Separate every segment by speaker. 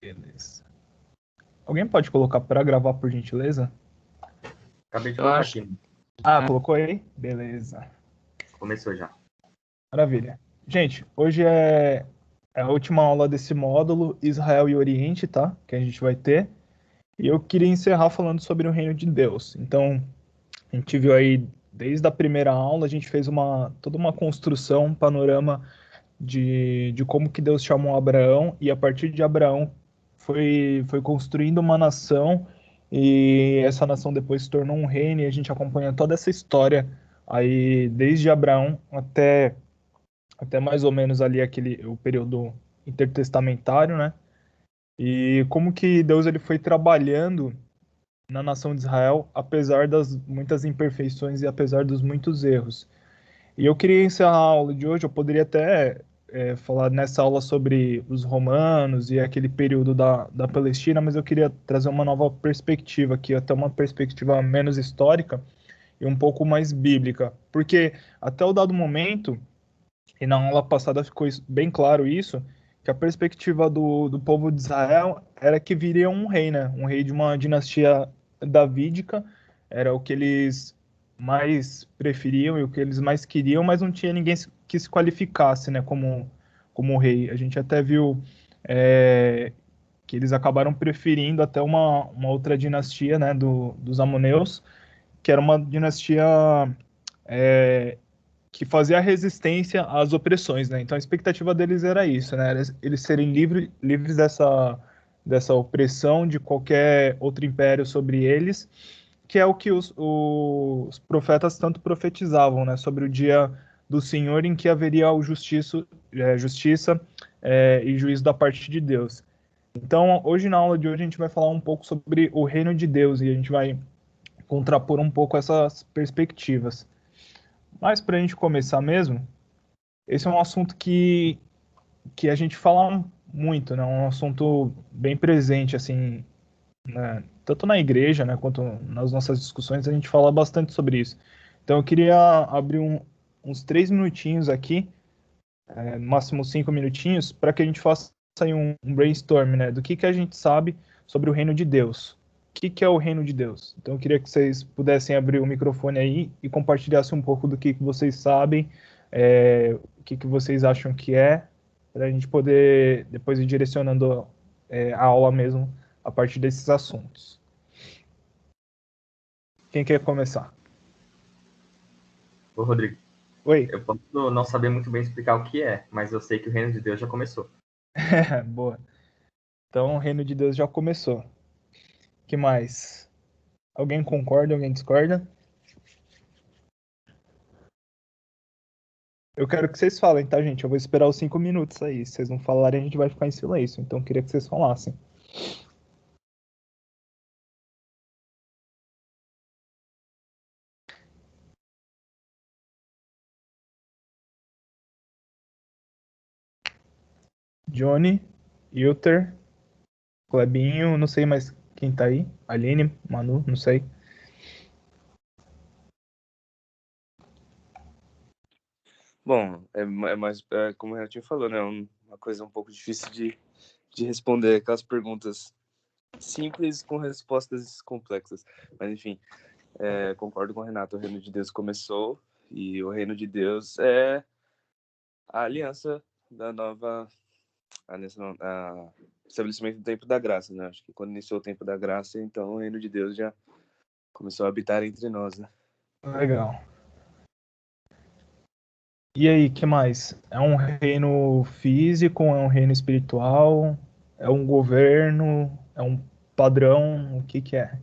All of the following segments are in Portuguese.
Speaker 1: Beleza. Alguém pode colocar para gravar, por gentileza?
Speaker 2: Acabei de
Speaker 3: Eu
Speaker 2: colocar
Speaker 3: acho.
Speaker 2: aqui.
Speaker 1: Ah, colocou aí? Beleza.
Speaker 2: Começou já.
Speaker 1: Maravilha. Gente, hoje é a última aula desse módulo Israel e Oriente, tá? Que a gente vai ter. E eu queria encerrar falando sobre o reino de Deus. Então, a gente viu aí, desde a primeira aula, a gente fez toda uma construção, um panorama de como que Deus chamou Abraão, e a partir de Abraão foi construindo uma nação, e essa nação depois se tornou um reino, e a gente acompanha toda essa história aí, desde Abraão até mais ou menos ali o período intertestamentário, né? E como que Deus ele foi trabalhando na nação de Israel, apesar das muitas imperfeições e apesar dos muitos erros. E eu queria encerrar a aula de hoje, eu poderia até falar nessa aula sobre os romanos e aquele período da Palestina, mas eu queria trazer uma nova perspectiva aqui, até uma perspectiva menos histórica e um pouco mais bíblica. Porque até o dado momento, e na aula passada ficou bem claro isso, que a perspectiva do povo de Israel era que viria um rei, né? Um rei de uma dinastia davídica, era o que eles mais preferiam e o que eles mais queriam, mas não tinha ninguém que se qualificasse, né, como rei. A gente até viu que eles acabaram preferindo até uma outra dinastia, né, dos Amoneus, que era uma dinastia é, que fazia resistência às opressões, né? Então a expectativa deles era isso, né? Eles serem livres dessa opressão de qualquer outro império sobre eles, que é o que os profetas tanto profetizavam, né? Sobre o dia do Senhor em que haveria justiça e juízo da parte de Deus. Então, hoje na aula de hoje a gente vai falar um pouco sobre o reino de Deus e a gente vai contrapor um pouco essas perspectivas. Mas para a gente começar mesmo, esse é um assunto que a gente fala muito, né? Um assunto bem presente, assim, né? Tanto na igreja, né, quanto nas nossas discussões, a gente fala bastante sobre isso. Então eu queria abrir uns 3 minutinhos aqui, no máximo 5 minutinhos, para que a gente faça aí um brainstorm, né, do que a gente sabe sobre o reino de Deus. O que é o reino de Deus? Então eu queria que vocês pudessem abrir o microfone aí e compartilhassem um pouco do que vocês sabem, o que vocês acham que é, para a gente poder depois ir direcionando a aula mesmo a partir desses assuntos. Quem quer começar?
Speaker 2: Ô, Rodrigo,
Speaker 1: Oi?
Speaker 2: eu posso não saber muito bem explicar o que é, mas eu sei que o reino de Deus já começou.
Speaker 1: Boa. Então o reino de Deus já começou. Que mais? Alguém concorda, alguém discorda? Eu quero que vocês falem, tá, gente? Eu vou esperar os 5 minutos aí. Se vocês não falarem, a gente vai ficar em silêncio. Então eu queria que vocês falassem. Johnny, Ilter, Clebinho, não sei mais quem tá aí. Aline, Manu, não sei.
Speaker 3: Bom, é mais, como o Renatinho falou, né? Uma coisa um pouco difícil de responder, aquelas perguntas simples com respostas complexas. Mas, enfim, concordo com o Renato, o reino de Deus começou e o reino de Deus é a aliança da nova... estabelecimento do tempo da graça, né? Acho que quando iniciou o tempo da graça, então o reino de Deus já começou a habitar entre nós, né?
Speaker 1: Legal. E aí, que mais? É um reino físico? É um reino espiritual? É um governo? É um padrão? O que que é?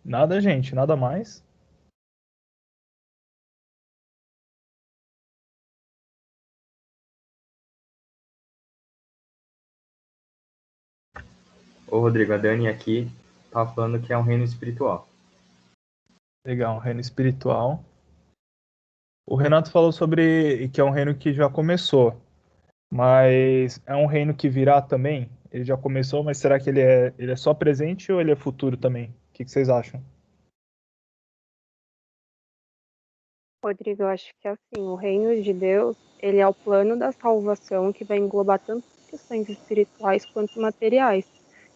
Speaker 1: Nada, gente, nada mais.
Speaker 2: Ô, Rodrigo, a Dani aqui tá falando que é um reino espiritual.
Speaker 1: Legal, um reino espiritual. O Renato falou sobre que é um reino que já começou, mas é um reino que virá também? Ele já começou, mas será que ele é só presente ou ele é futuro também? O que que vocês acham?
Speaker 4: Rodrigo, eu acho que assim, o reino de Deus, ele é o plano da salvação que vai englobar tanto questões espirituais quanto materiais.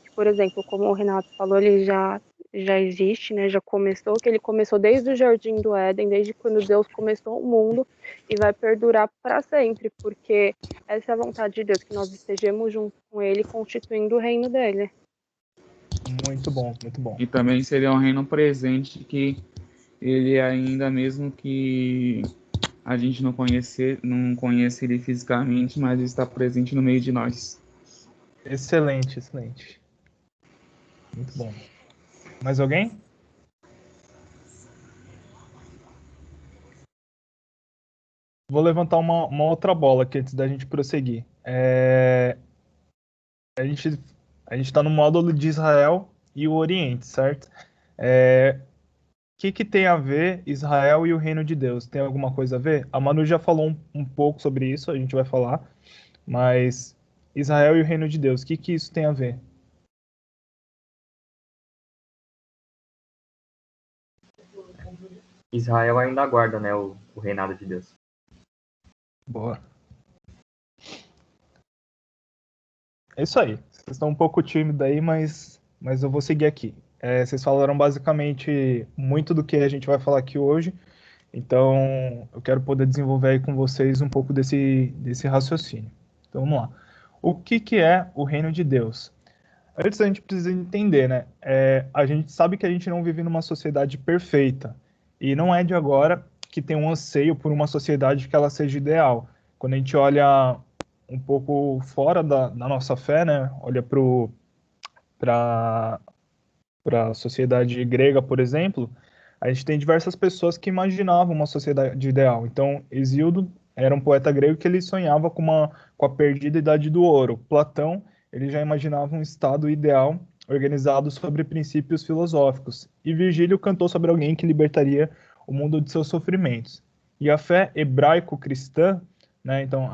Speaker 4: Que, por exemplo, como o Renato falou, ele já existe, né? Já começou, que ele começou desde o Jardim do Éden, desde quando Deus começou o mundo e vai perdurar para sempre, porque essa é a vontade de Deus, que nós estejamos junto com ele, constituindo o reino dele.
Speaker 1: Muito bom, muito bom.
Speaker 5: E também seria um reino presente que ele ainda, mesmo que a gente não conhece ele fisicamente, mas ele está presente no meio de nós.
Speaker 1: Excelente, excelente. Muito bom. Mais alguém? Vou levantar uma outra bola aqui antes da gente prosseguir. A gente está no módulo de Israel e o Oriente, certo? O que tem a ver Israel e o reino de Deus? Tem alguma coisa a ver? A Manu já falou um pouco sobre isso, a gente vai falar. Mas Israel e o reino de Deus, o que isso tem a ver?
Speaker 2: Israel ainda aguarda, né, o reinado de Deus.
Speaker 1: Boa. É isso aí. Vocês estão um pouco tímidos aí, mas eu vou seguir aqui. Vocês falaram basicamente muito do que a gente vai falar aqui hoje, então eu quero poder desenvolver aí com vocês um pouco desse raciocínio. Então vamos lá. O que é o reino de Deus? Antes a gente precisa entender, né? A gente sabe que a gente não vive numa sociedade perfeita, e não é de agora que tem um anseio por uma sociedade que ela seja ideal. Quando a gente olha um pouco fora da nossa fé, né? Olha para a sociedade grega, por exemplo, a gente tem diversas pessoas que imaginavam uma sociedade ideal. Então, Hesíodo era um poeta grego que ele sonhava com a perdida idade do ouro. Platão, ele já imaginava um estado ideal organizado sobre princípios filosóficos. E Virgílio cantou sobre alguém que libertaria o mundo de seus sofrimentos. E a fé hebraico-cristã, né, então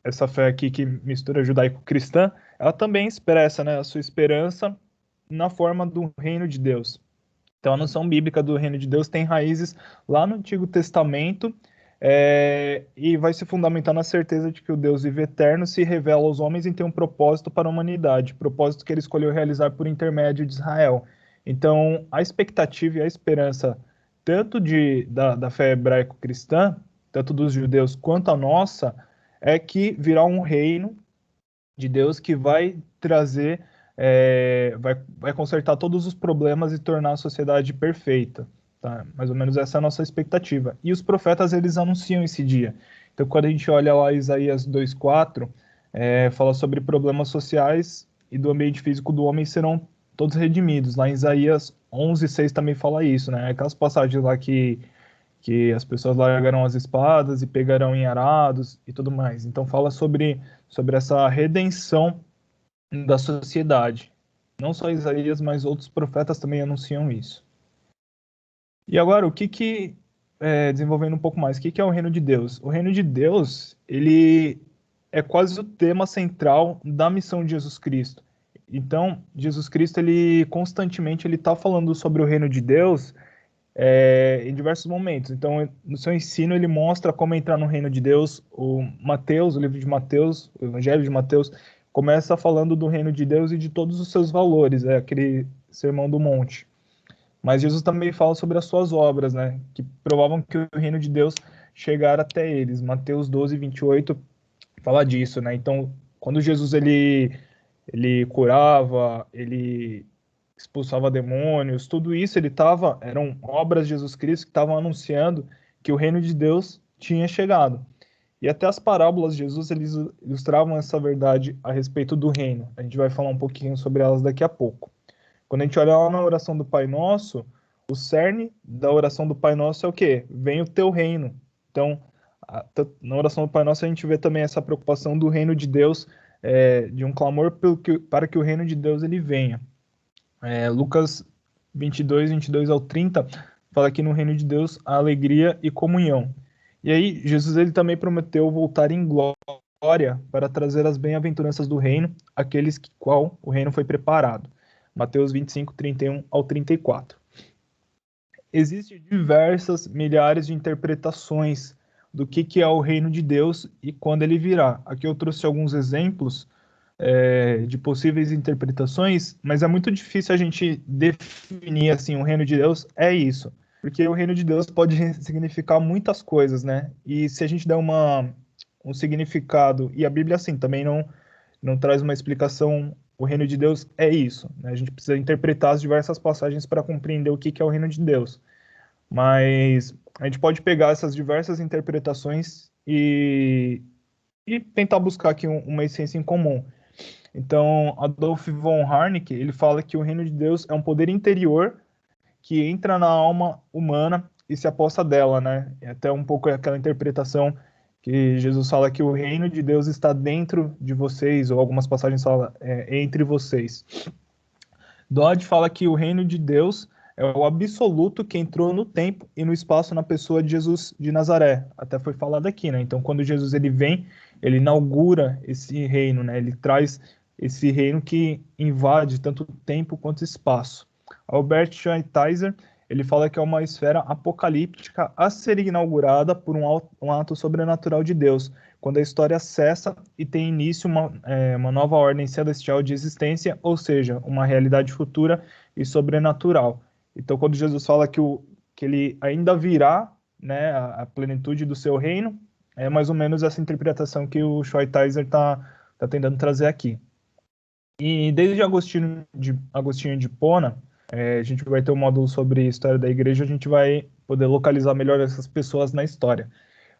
Speaker 1: essa fé aqui que mistura judaico-cristã, ela também expressa, né, a sua esperança na forma do reino de Deus. Então, a noção bíblica do reino de Deus tem raízes lá no Antigo Testamento, e vai se fundamentar na certeza de que o Deus vivo eterno se revela aos homens e tem um propósito para a humanidade, propósito que ele escolheu realizar por intermédio de Israel. Então, a expectativa e a esperança tanto da fé hebraico-cristã, tanto dos judeus quanto a nossa, é que virá um reino de Deus que vai trazer, vai consertar todos os problemas e tornar a sociedade perfeita. Tá? Mais ou menos essa é a nossa expectativa. E os profetas, eles anunciam esse dia. Então, quando a gente olha lá Isaías 2,4, fala sobre problemas sociais e do ambiente físico do homem serão todos redimidos. Lá em Isaías 11,6 também fala isso, né? Aquelas passagens lá que as pessoas largarão as espadas e pegarão em arados e tudo mais. Então fala sobre essa redenção da sociedade. Não só Isaías, mas outros profetas também anunciam isso. E agora, desenvolvendo um pouco mais, o que é o reino de Deus? O reino de Deus, ele é quase o tema central da missão de Jesus Cristo. Então, Jesus Cristo, ele constantemente ele está falando sobre o reino de Deus, em diversos momentos. Então, no seu ensino, ele mostra como entrar no reino de Deus. O livro de Mateus, o Evangelho de Mateus, começa falando do reino de Deus e de todos os seus valores, aquele sermão do monte. Mas Jesus também fala sobre as suas obras, né, que provavam que o reino de Deus chegara até eles. Mateus 12:28 fala disso, né? Então, quando Jesus ele curava, ele expulsava demônios, tudo isso eram obras de Jesus Cristo que estavam anunciando que o reino de Deus tinha chegado. E até as parábolas de Jesus, eles ilustravam essa verdade a respeito do reino. A gente vai falar um pouquinho sobre elas daqui a pouco. Quando a gente olha lá na oração do Pai Nosso, o cerne da oração do Pai Nosso é o quê? Vem o teu reino. Então, na oração do Pai Nosso, a gente vê também essa preocupação do reino de Deus, de um clamor para que o reino de Deus ele venha. Lucas 22 ao 30, fala que no reino de Deus há alegria e comunhão. E aí, Jesus ele também prometeu voltar em glória para trazer as bem-aventuranças do reino, àqueles que qual o reino foi preparado. Mateus 25, 31 ao 34. existem diversas milhares de interpretações do que é o reino de Deus e quando ele virá. Aqui eu trouxe alguns exemplos de possíveis interpretações, mas é muito difícil a gente definir assim, o reino de Deus é isso, porque o reino de Deus pode significar muitas coisas, né? E se a gente der um significado, e a Bíblia assim também não traz uma explicação, o reino de Deus é isso, né? A gente precisa interpretar as diversas passagens para compreender o que é o reino de Deus. Mas a gente pode pegar essas diversas interpretações e tentar buscar aqui uma essência em comum. Então, Adolf von Harnack, ele fala que o reino de Deus é um poder interior que entra na alma humana e se aposta dela, né? É até um pouco aquela interpretação que Jesus fala que o reino de Deus está dentro de vocês, ou algumas passagens falam entre vocês. Dodd fala que o reino de Deus é o absoluto que entrou no tempo e no espaço na pessoa de Jesus de Nazaré. Até foi falado aqui, né? Então, quando Jesus ele vem, ele inaugura esse reino, né? Ele traz esse reino que invade tanto tempo quanto espaço. Albert Schweitzer, ele fala que é uma esfera apocalíptica a ser inaugurada por um ato sobrenatural de Deus, quando a história cessa e tem início uma nova ordem celestial de existência, ou seja, uma realidade futura e sobrenatural. Então, quando Jesus fala que ele ainda virá, né, a plenitude do seu reino, é mais ou menos essa interpretação que o Schweitzer está tentando trazer aqui. E desde Agostinho de Hipona, a gente vai ter um módulo sobre história da igreja, a gente vai poder localizar melhor essas pessoas na história.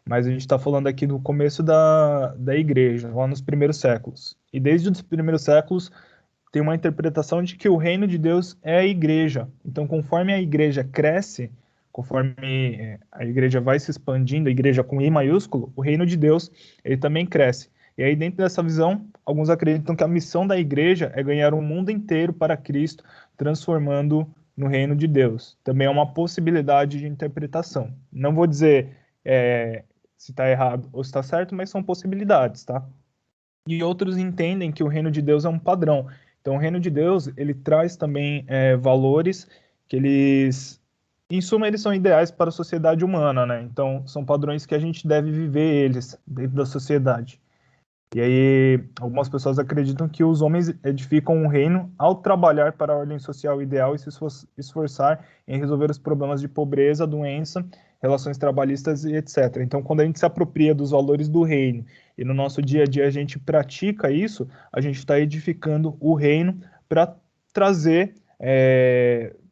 Speaker 1: Mas a gente está falando aqui do começo da igreja, lá nos primeiros séculos. E desde os primeiros séculos, tem uma interpretação de que o reino de Deus é a igreja. Então, conforme a igreja cresce, conforme a igreja vai se expandindo, a igreja com I maiúsculo, o reino de Deus, ele também cresce. E aí, dentro dessa visão, alguns acreditam que a missão da igreja é ganhar o mundo inteiro para Cristo, transformando no reino de Deus. Também é uma possibilidade de interpretação. Não vou dizer se está errado ou se está certo, mas são possibilidades, tá? E outros entendem que o reino de Deus é um padrão. Então, o reino de Deus, ele traz também valores que eles, em suma, eles são ideais para a sociedade humana, né? Então, são padrões que a gente deve viver eles dentro da sociedade. E aí, algumas pessoas acreditam que os homens edificam um reino ao trabalhar para a ordem social ideal e se esforçar em resolver os problemas de pobreza, doença, relações trabalhistas e etc. Então, quando a gente se apropria dos valores do reino e no nosso dia a dia a gente pratica isso, a gente está edificando o reino para trazer,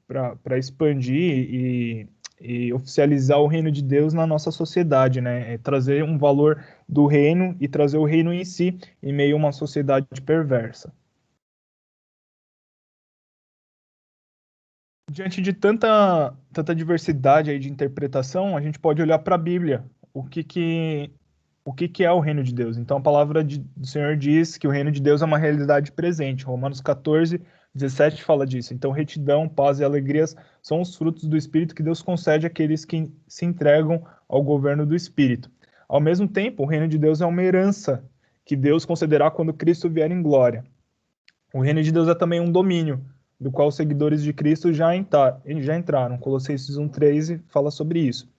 Speaker 1: para expandir e oficializar o reino de Deus na nossa sociedade, né? Trazer um valor do reino e trazer o reino em si em meio a uma sociedade perversa. Diante de tanta diversidade aí de interpretação, a gente pode olhar para a Bíblia. O que é o reino de Deus? Então, a palavra do Senhor diz que o reino de Deus é uma realidade presente. Romanos 14, 17 fala disso. Então, retidão, paz e alegrias são os frutos do Espírito que Deus concede àqueles que se entregam ao governo do Espírito. Ao mesmo tempo, o reino de Deus é uma herança que Deus concederá quando Cristo vier em glória. O reino de Deus é também um domínio, do qual os seguidores de Cristo já entraram. Colossenses 1,13 fala sobre isso.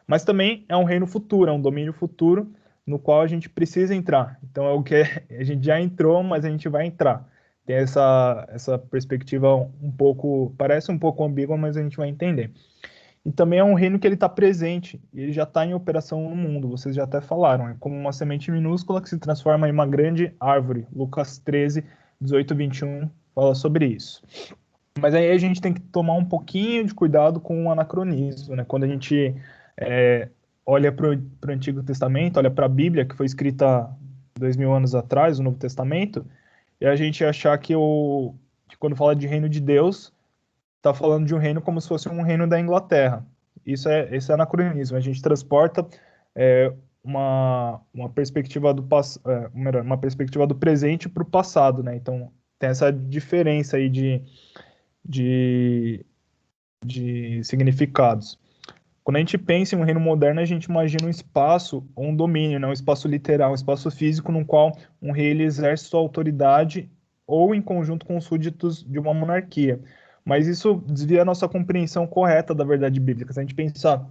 Speaker 1: Mas também é um reino futuro, é um domínio futuro no qual a gente precisa entrar. Então é o que a gente já entrou, mas a gente vai entrar. Tem essa perspectiva um pouco, parece um pouco ambígua, mas a gente vai entender. E também é um reino que ele está presente, e ele já está em operação no mundo, vocês já até falaram, é como uma semente minúscula que se transforma em uma grande árvore. Lucas 13, 18 e 21 fala sobre isso. Mas aí a gente tem que tomar um pouquinho de cuidado com o anacronismo, né? Quando a gente olha para o Antigo Testamento, olha para a Bíblia, que foi escrita 2000 anos atrás, o Novo Testamento, e a gente achar que quando fala de reino de Deus, está falando de um reino como se fosse um reino da Inglaterra. Esse é anacronismo. A gente transporta uma perspectiva uma perspectiva do presente para o passado, né? Então tem essa diferença aí de significados. Quando a gente pensa em um reino moderno, a gente imagina um espaço ou um domínio, né? Um espaço literal, um espaço físico no qual um rei ele exerce sua autoridade ou em conjunto com os súditos de uma monarquia. Mas isso desvia a nossa compreensão correta da verdade bíblica. Se a gente pensar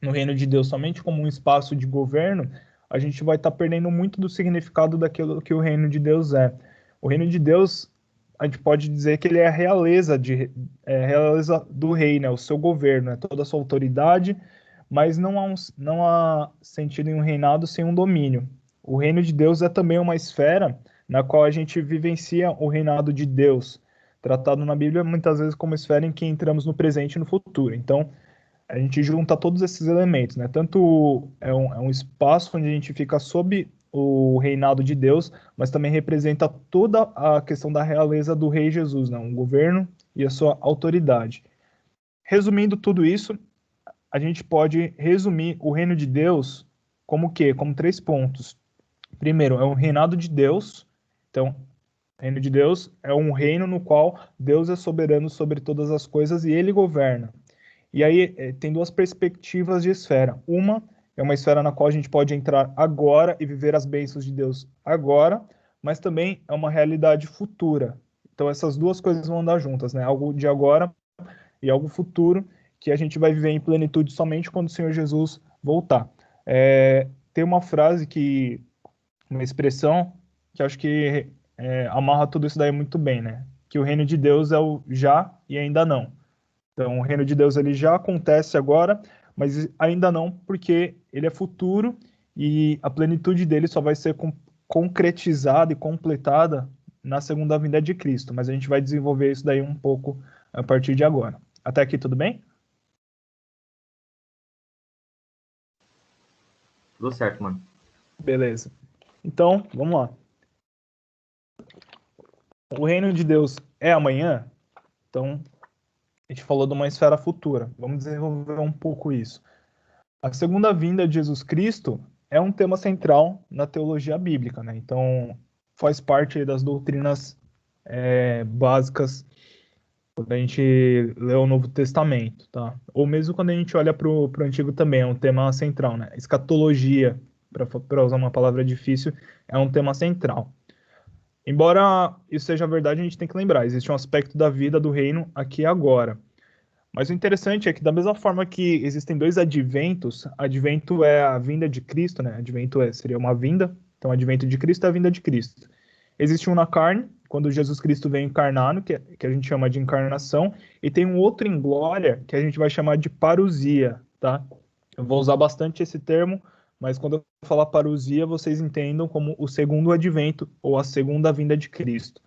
Speaker 1: no reino de Deus somente como um espaço de governo, a gente vai estar perdendo muito do significado daquilo que o reino de Deus é. O reino de Deus, a gente pode dizer que ele é a realeza do rei, né? O seu governo, toda a sua autoridade, mas não há sentido em um reinado sem um domínio. O reino de Deus é também uma esfera na qual a gente vivencia o reinado de Deus, tratado na Bíblia muitas vezes como esfera em que entramos no presente e no futuro. Então, a gente junta todos esses elementos, né? Tanto é um espaço onde a gente fica sob o reinado de Deus, mas também representa toda a questão da realeza do Rei Jesus, né? Um governo e a sua autoridade. Resumindo tudo isso, a gente pode resumir o reino de Deus como o quê? Como 3 pontos. Primeiro, é o reinado de Deus. Então, o reino de Deus é um reino no qual Deus é soberano sobre todas as coisas e ele governa. E aí tem 2 perspectivas de esfera. Uma é uma esfera na qual a gente pode entrar agora e viver as bênçãos de Deus agora, mas também é uma realidade futura. Então essas 2 coisas vão andar juntas, né? Algo de agora e algo futuro que a gente vai viver em plenitude somente quando o Senhor Jesus voltar. Tem uma frase uma expressão que acho que amarra tudo isso daí muito bem, né? Que o reino de Deus é o já e ainda não. Então, o reino de Deus ele já acontece agora, mas ainda não, porque ele é futuro e a plenitude dele só vai ser concretizada e completada na segunda vinda de Cristo. Mas a gente vai desenvolver isso daí um pouco a partir de agora. Até aqui, tudo bem?
Speaker 2: Tudo certo, mano.
Speaker 1: Beleza. Então, vamos lá. O reino de Deus é amanhã? Então, a gente falou de uma esfera futura. Vamos desenvolver um pouco isso. A segunda vinda de Jesus Cristo é um tema central na teologia bíblica, né? Então, faz parte das doutrinas básicas quando a gente lê o Novo Testamento, tá? Ou mesmo quando a gente olha para o Antigo também, é um tema central, né? Escatologia, para usar uma palavra difícil, é um tema central. Embora isso seja verdade, a gente tem que lembrar, existe um aspecto da vida do reino aqui e agora. Mas o interessante é que, da mesma forma que existem 2 adventos, advento é a vinda de Cristo, né? Advento seria uma vinda, então advento de Cristo é a vinda de Cristo. Existe um na carne, quando Jesus Cristo vem encarnado, que a gente chama de encarnação, e tem um outro em glória, que a gente vai chamar de parousia, tá? Eu vou usar bastante esse termo, mas quando eu falar parousia, vocês entendam como o segundo advento, ou a segunda vinda de Cristo.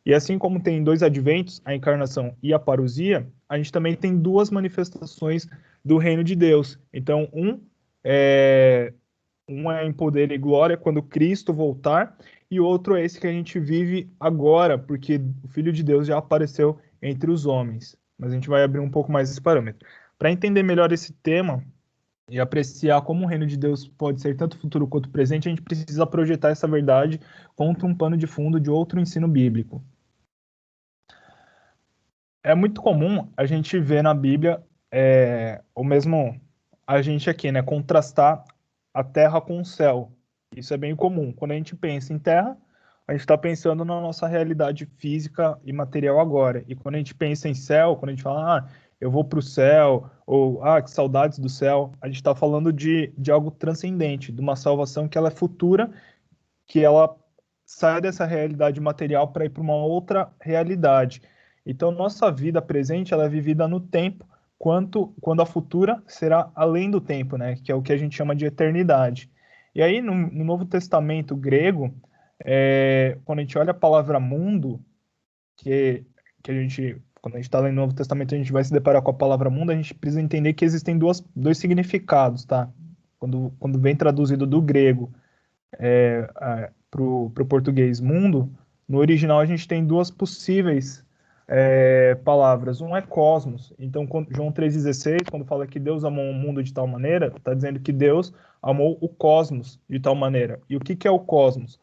Speaker 1: E assim como tem 2 adventos, a encarnação e a parousia, a gente também tem 2 manifestações do reino de Deus. Então, um é em poder e glória quando Cristo voltar, e outro é esse que a gente vive agora, porque o Filho de Deus já apareceu entre os homens. Mas a gente vai abrir um pouco mais esse parâmetro. Para entender melhor esse tema e apreciar como o reino de Deus pode ser tanto futuro quanto presente, a gente precisa projetar essa verdade contra um pano de fundo de outro ensino bíblico. É muito comum a gente ver na Bíblia, ou mesmo a gente aqui, né, contrastar a terra com o céu. Isso é bem comum. Quando a gente pensa em terra, a gente está pensando na nossa realidade física e material agora. E quando a gente pensa em céu, quando a gente fala, eu vou para o céu, ou, que saudades do céu, a gente está falando de algo transcendente, de uma salvação que ela é futura, que ela sai dessa realidade material para ir para uma outra realidade. Então, nossa vida presente ela é vivida no tempo, quando a futura será além do tempo, né? Que é o que a gente chama de eternidade. E aí, no Novo Testamento grego, quando a gente olha a palavra mundo, quando a gente está lendo o Novo Testamento, a gente vai se deparar com a palavra mundo, a gente precisa entender que existem 2 significados, tá? Quando vem traduzido do grego para o português mundo, no original a gente tem 2 possíveis palavras. Um é cosmos. Então, João 3,16, quando fala que Deus amou o mundo de tal maneira, está dizendo que Deus amou o cosmos de tal maneira. E o que é o cosmos?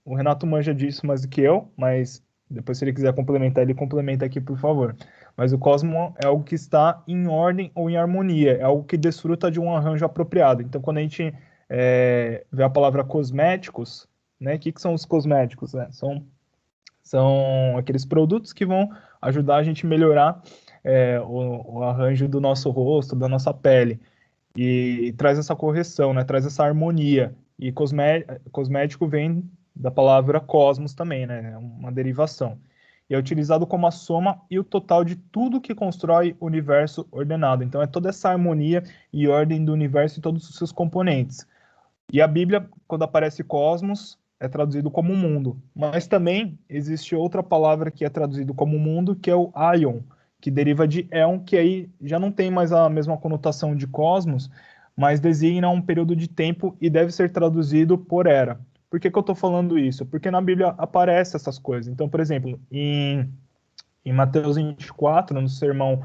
Speaker 1: O Renato manja disso mais do que eu, mas depois, se ele quiser complementar, ele complementa aqui, por favor. Mas o cosmos é algo que está em ordem ou em harmonia, é algo que desfruta de um arranjo apropriado. Então, quando a gente vê a palavra cosméticos, né? O que são os cosméticos? São São aqueles produtos que vão ajudar a gente a melhorar o arranjo do nosso rosto, da nossa pele. E traz essa correção, né? Traz essa harmonia. E cosmético vem da palavra cosmos também, né? É uma derivação. E é utilizado como a soma e o total de tudo que constrói o universo ordenado. Então é toda essa harmonia e ordem do universo e todos os seus componentes. E a Bíblia, quando aparece cosmos, é traduzido como mundo. Mas também existe outra palavra que é traduzido como mundo, que é o aion, que deriva de éon, que aí já não tem mais a mesma conotação de cosmos, mas designa um período de tempo e deve ser traduzido por era. Por que eu estou falando isso? Porque na Bíblia aparecem essas coisas. Então, por exemplo, em Mateus 24, no sermão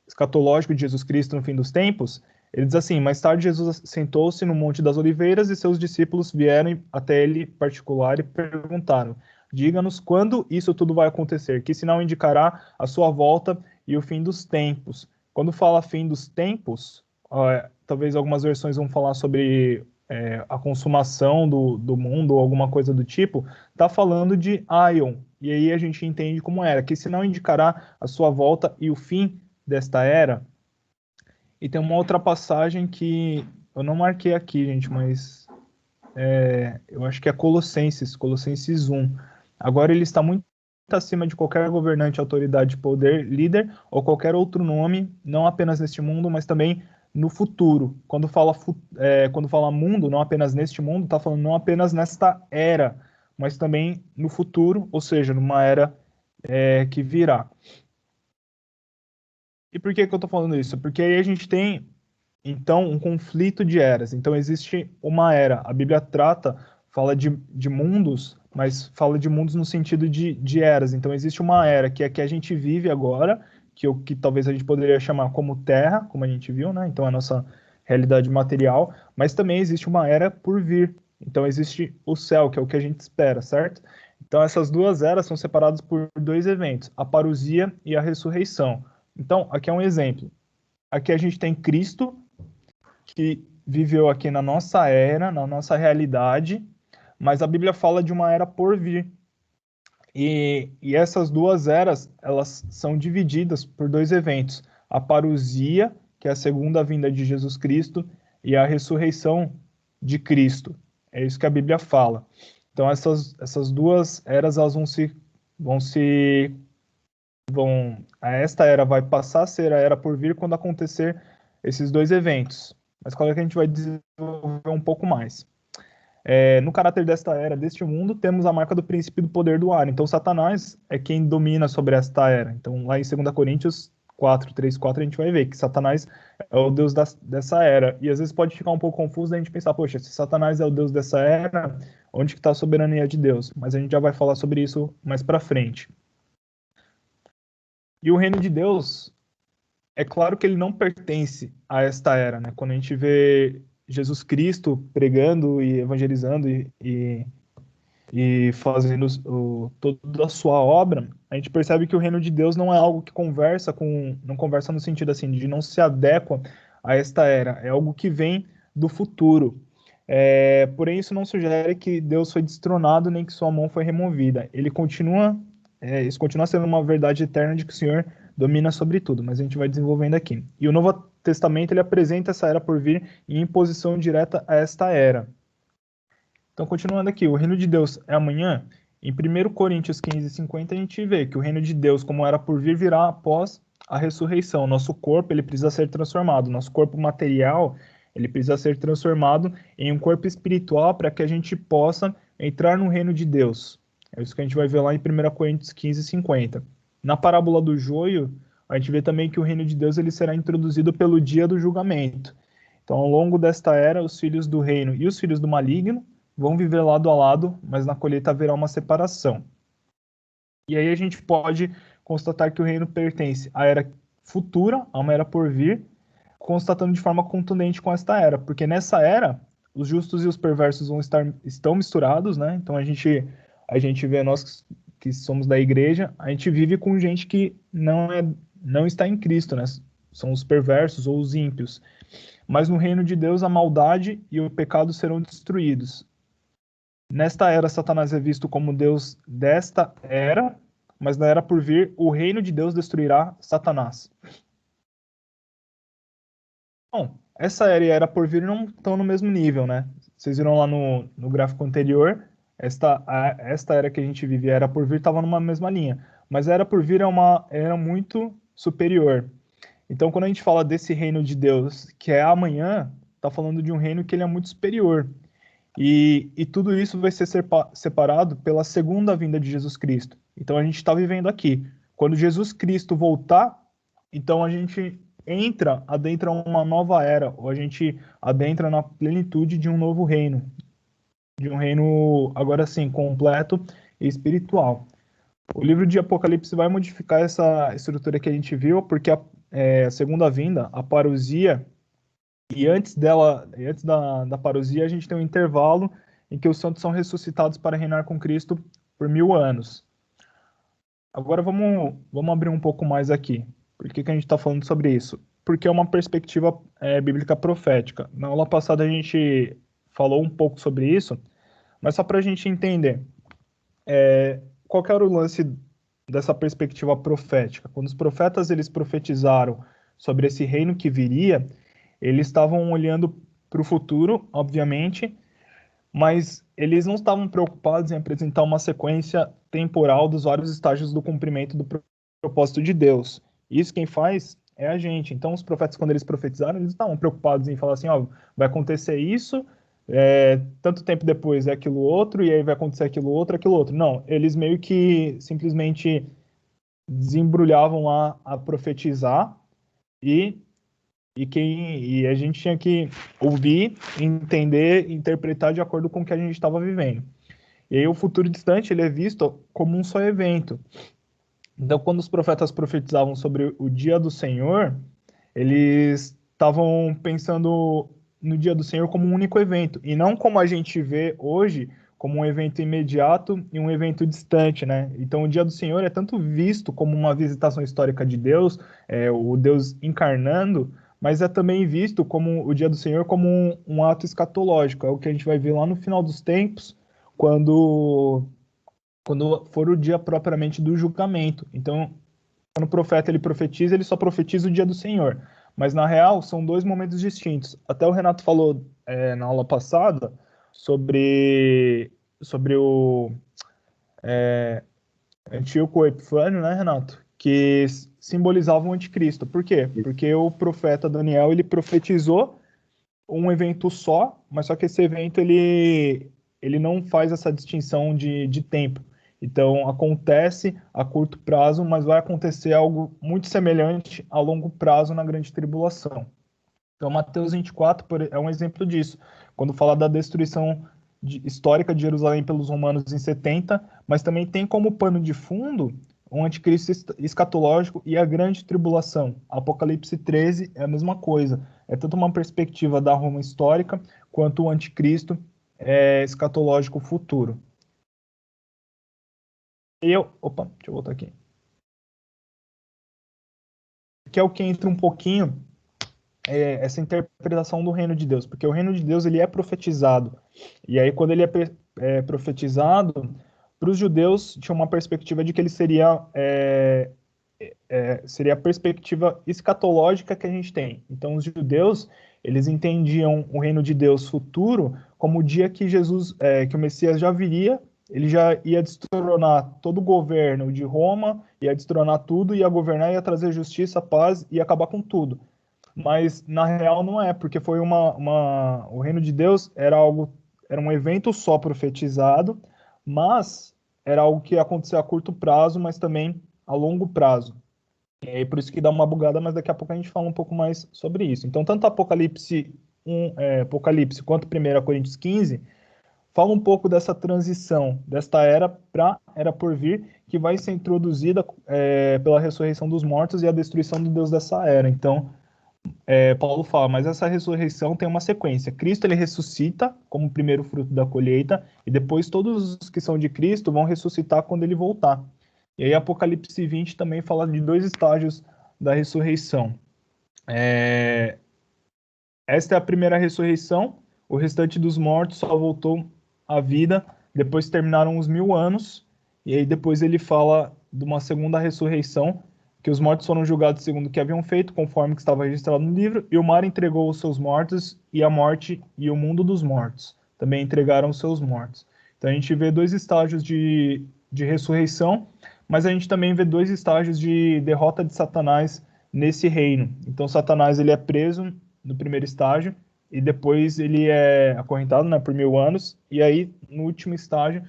Speaker 1: escatológico de Jesus Cristo no fim dos tempos, ele diz assim: mais tarde Jesus sentou-se no Monte das Oliveiras e seus discípulos vieram até ele particular e perguntaram: diga-nos quando isso tudo vai acontecer, que sinal indicará a sua volta e o fim dos tempos. Quando fala fim dos tempos, talvez algumas versões vão falar sobre a consumação do mundo ou alguma coisa do tipo, está falando de aion. E aí a gente entende como era, que sinal indicará a sua volta e o fim desta era. E tem uma outra passagem que eu não marquei aqui, gente, mas eu acho que é Colossenses 1. Agora ele está muito acima de qualquer governante, autoridade, poder, líder ou qualquer outro nome, não apenas neste mundo, mas também no futuro. Quando fala mundo, não apenas neste mundo, está falando não apenas nesta era, mas também no futuro, ou seja, numa era que virá. E por que eu estou falando isso? Porque aí a gente tem, então, um conflito de eras. Então, existe uma era. A Bíblia fala de mundos, mas fala de mundos no sentido de eras. Então, existe uma era que é a que a gente vive agora, que talvez a gente poderia chamar como terra, como a gente viu, né? Então, a nossa realidade material. Mas também existe uma era por vir. Então, existe o céu, que é o que a gente espera, certo? Então, essas duas eras são separadas por dois eventos, a parousia e a ressurreição. Então, aqui é um exemplo. Aqui a gente tem Cristo, que viveu aqui na nossa era, na nossa realidade, mas a Bíblia fala de uma era por vir. E essas duas eras, elas são divididas por dois eventos. A parousia, que é a segunda vinda de Jesus Cristo, e a ressurreição de Cristo. É isso que a Bíblia fala. Então, essas duas eras, elas esta era vai passar a ser a era por vir quando acontecer esses dois eventos. Mas claro que a gente vai desenvolver um pouco mais. No caráter desta era, deste mundo, temos a marca do príncipe do poder do ar. Então, Satanás é quem domina sobre esta era. Então, lá em 2 Coríntios 4, 3, 4, a gente vai ver que Satanás é o deus dessa era. E às vezes pode ficar um pouco confuso a gente pensar, poxa, se Satanás é o deus dessa era, onde que está a soberania de Deus? Mas a gente já vai falar sobre isso mais para frente. E o reino de Deus, é claro que ele não pertence a esta era, né? Quando a gente vê Jesus Cristo pregando e evangelizando e fazendo toda a sua obra, a gente percebe que o reino de Deus não é algo que não conversa no sentido assim, de não se adequa a esta era, é algo que vem do futuro. Porém, isso não sugere que Deus foi destronado nem que sua mão foi removida. Isso continua sendo uma verdade eterna de que o Senhor domina sobre tudo, mas a gente vai desenvolvendo aqui. E o Novo Testamento, ele apresenta essa era por vir em imposição direta a esta era. Então, continuando aqui, o reino de Deus é amanhã. Em 1 Coríntios 15, 50, a gente vê que o reino de Deus, como era por vir, virá após a ressurreição. Nosso corpo, ele precisa ser transformado. Nosso corpo material, ele precisa ser transformado em um corpo espiritual para que a gente possa entrar no reino de Deus. É isso que a gente vai ver lá em 1 Coríntios 15, 50. Na parábola do joio, a gente vê também que o reino de Deus ele será introduzido pelo dia do julgamento. Então, ao longo desta era, os filhos do reino e os filhos do maligno vão viver lado a lado, mas na colheita haverá uma separação. E aí a gente pode constatar que o reino pertence à era futura, a uma era por vir, constatando de forma contundente com esta era, porque nessa era, os justos e os perversos estão misturados, né? Então a gente vê nós que somos da igreja, a gente vive com gente que não está em Cristo, né? São os perversos ou os ímpios. Mas no reino de Deus, a maldade e o pecado serão destruídos. Nesta era, Satanás é visto como Deus desta era, mas na era por vir, o reino de Deus destruirá Satanás. Bom, essa era e a era por vir não estão no mesmo nível, né? Vocês viram lá no gráfico anterior, esta era que a gente vive, a era por vir, estava numa mesma linha. Mas a era por vir é uma era muito superior. Então, quando a gente fala desse reino de Deus, que é amanhã, está falando de um reino que ele é muito superior. E tudo isso vai ser separado pela segunda vinda de Jesus Cristo. Então, a gente está vivendo aqui. Quando Jesus Cristo voltar, então a gente adentra uma nova era, ou a gente adentra na plenitude de um novo reino, de um reino, agora sim, completo e espiritual. O livro de Apocalipse vai modificar essa estrutura que a gente viu, porque a segunda vinda, a parousia, e antes da parousia, a gente tem um intervalo em que os santos são ressuscitados para reinar com Cristo por 1000 anos. Agora vamos abrir um pouco mais aqui. Por que a gente está falando sobre isso? Porque é uma perspectiva bíblica profética. Na aula passada a gente falou um pouco sobre isso, mas só para a gente entender. Qual que era o lance dessa perspectiva profética? Quando os profetas eles profetizaram sobre esse reino que viria, eles estavam olhando para o futuro, obviamente, mas eles não estavam preocupados em apresentar uma sequência temporal dos vários estágios do cumprimento do propósito de Deus. Isso quem faz é a gente. Então, os profetas, quando eles profetizaram, eles estavam preocupados em falar assim, ó, vai acontecer isso, tanto tempo depois é aquilo outro, e aí vai acontecer aquilo outro. Não, eles meio que simplesmente desembrulhavam lá a profetizar e a gente tinha que ouvir, entender, interpretar de acordo com o que a gente estava vivendo. E aí o futuro distante ele é visto como um só evento. Então, quando os profetas profetizavam sobre o dia do Senhor, eles estavam pensando no dia do Senhor como um único evento, e não como a gente vê hoje, como um evento imediato e um evento distante, né? Então, o dia do Senhor é tanto visto como uma visitação histórica de Deus, o Deus encarnando, mas é também visto como o dia do Senhor como um ato escatológico, é o que a gente vai ver lá no final dos tempos, quando for o dia propriamente do julgamento. Então, quando o profeta ele profetiza, ele só profetiza o dia do Senhor. Mas, na real, são dois momentos distintos. Até o Renato falou na aula passada sobre o Antíoco Epifânio, né, Renato? Que simbolizava o anticristo. Por quê? Porque o profeta Daniel ele profetizou um evento só, mas só que esse evento ele não faz essa distinção de tempo. Então, acontece a curto prazo, mas vai acontecer algo muito semelhante a longo prazo na grande tribulação. Então, Mateus 24 é um exemplo disso. Quando fala da destruição histórica de Jerusalém pelos romanos em 70, mas também tem como pano de fundo um anticristo escatológico e a grande tribulação. Apocalipse 13 é a mesma coisa. É tanto uma perspectiva da Roma histórica quanto o anticristo escatológico futuro. Opa, deixa eu voltar aqui. Que é o que entra um pouquinho essa interpretação do reino de Deus, porque o reino de Deus ele é profetizado. E aí quando ele é profetizado, para os judeus tinha uma perspectiva de que ele seria a perspectiva escatológica que a gente tem. Então os judeus eles entendiam o reino de Deus futuro como o dia que Jesus, que o Messias já viria, ele já ia destronar todo o governo de Roma, ia destronar tudo, ia governar, ia trazer justiça, paz e acabar com tudo. Mas na real não é, porque foi o reino de Deus era um evento só profetizado, mas era algo que ia acontecer a curto prazo, mas também a longo prazo. E aí por isso que dá uma bugada, mas daqui a pouco a gente fala um pouco mais sobre isso. Então, tanto Apocalipse quanto 1 Coríntios 15 fala um pouco dessa transição, desta era para era por vir, que vai ser introduzida pela ressurreição dos mortos e a destruição do Deus dessa era. Então, Paulo fala, mas essa ressurreição tem uma sequência. Cristo ele ressuscita como o primeiro fruto da colheita, e depois todos os que são de Cristo vão ressuscitar quando ele voltar. E aí Apocalipse 20 também fala de dois estágios da ressurreição. Esta é a primeira ressurreição, o restante dos mortos só voltou a vida, depois terminaram os 1000 anos, e aí depois ele fala de uma segunda ressurreição, que os mortos foram julgados segundo o que haviam feito, conforme que estava registrado no livro, e o mar entregou os seus mortos, e a morte e o mundo dos mortos também entregaram os seus mortos. Então a gente vê 2 estágios de ressurreição, mas a gente também vê 2 estágios de derrota de Satanás nesse reino. Então Satanás ele é preso no primeiro estágio, e depois ele é acorrentado, né, por 1000 anos, e aí no último estágio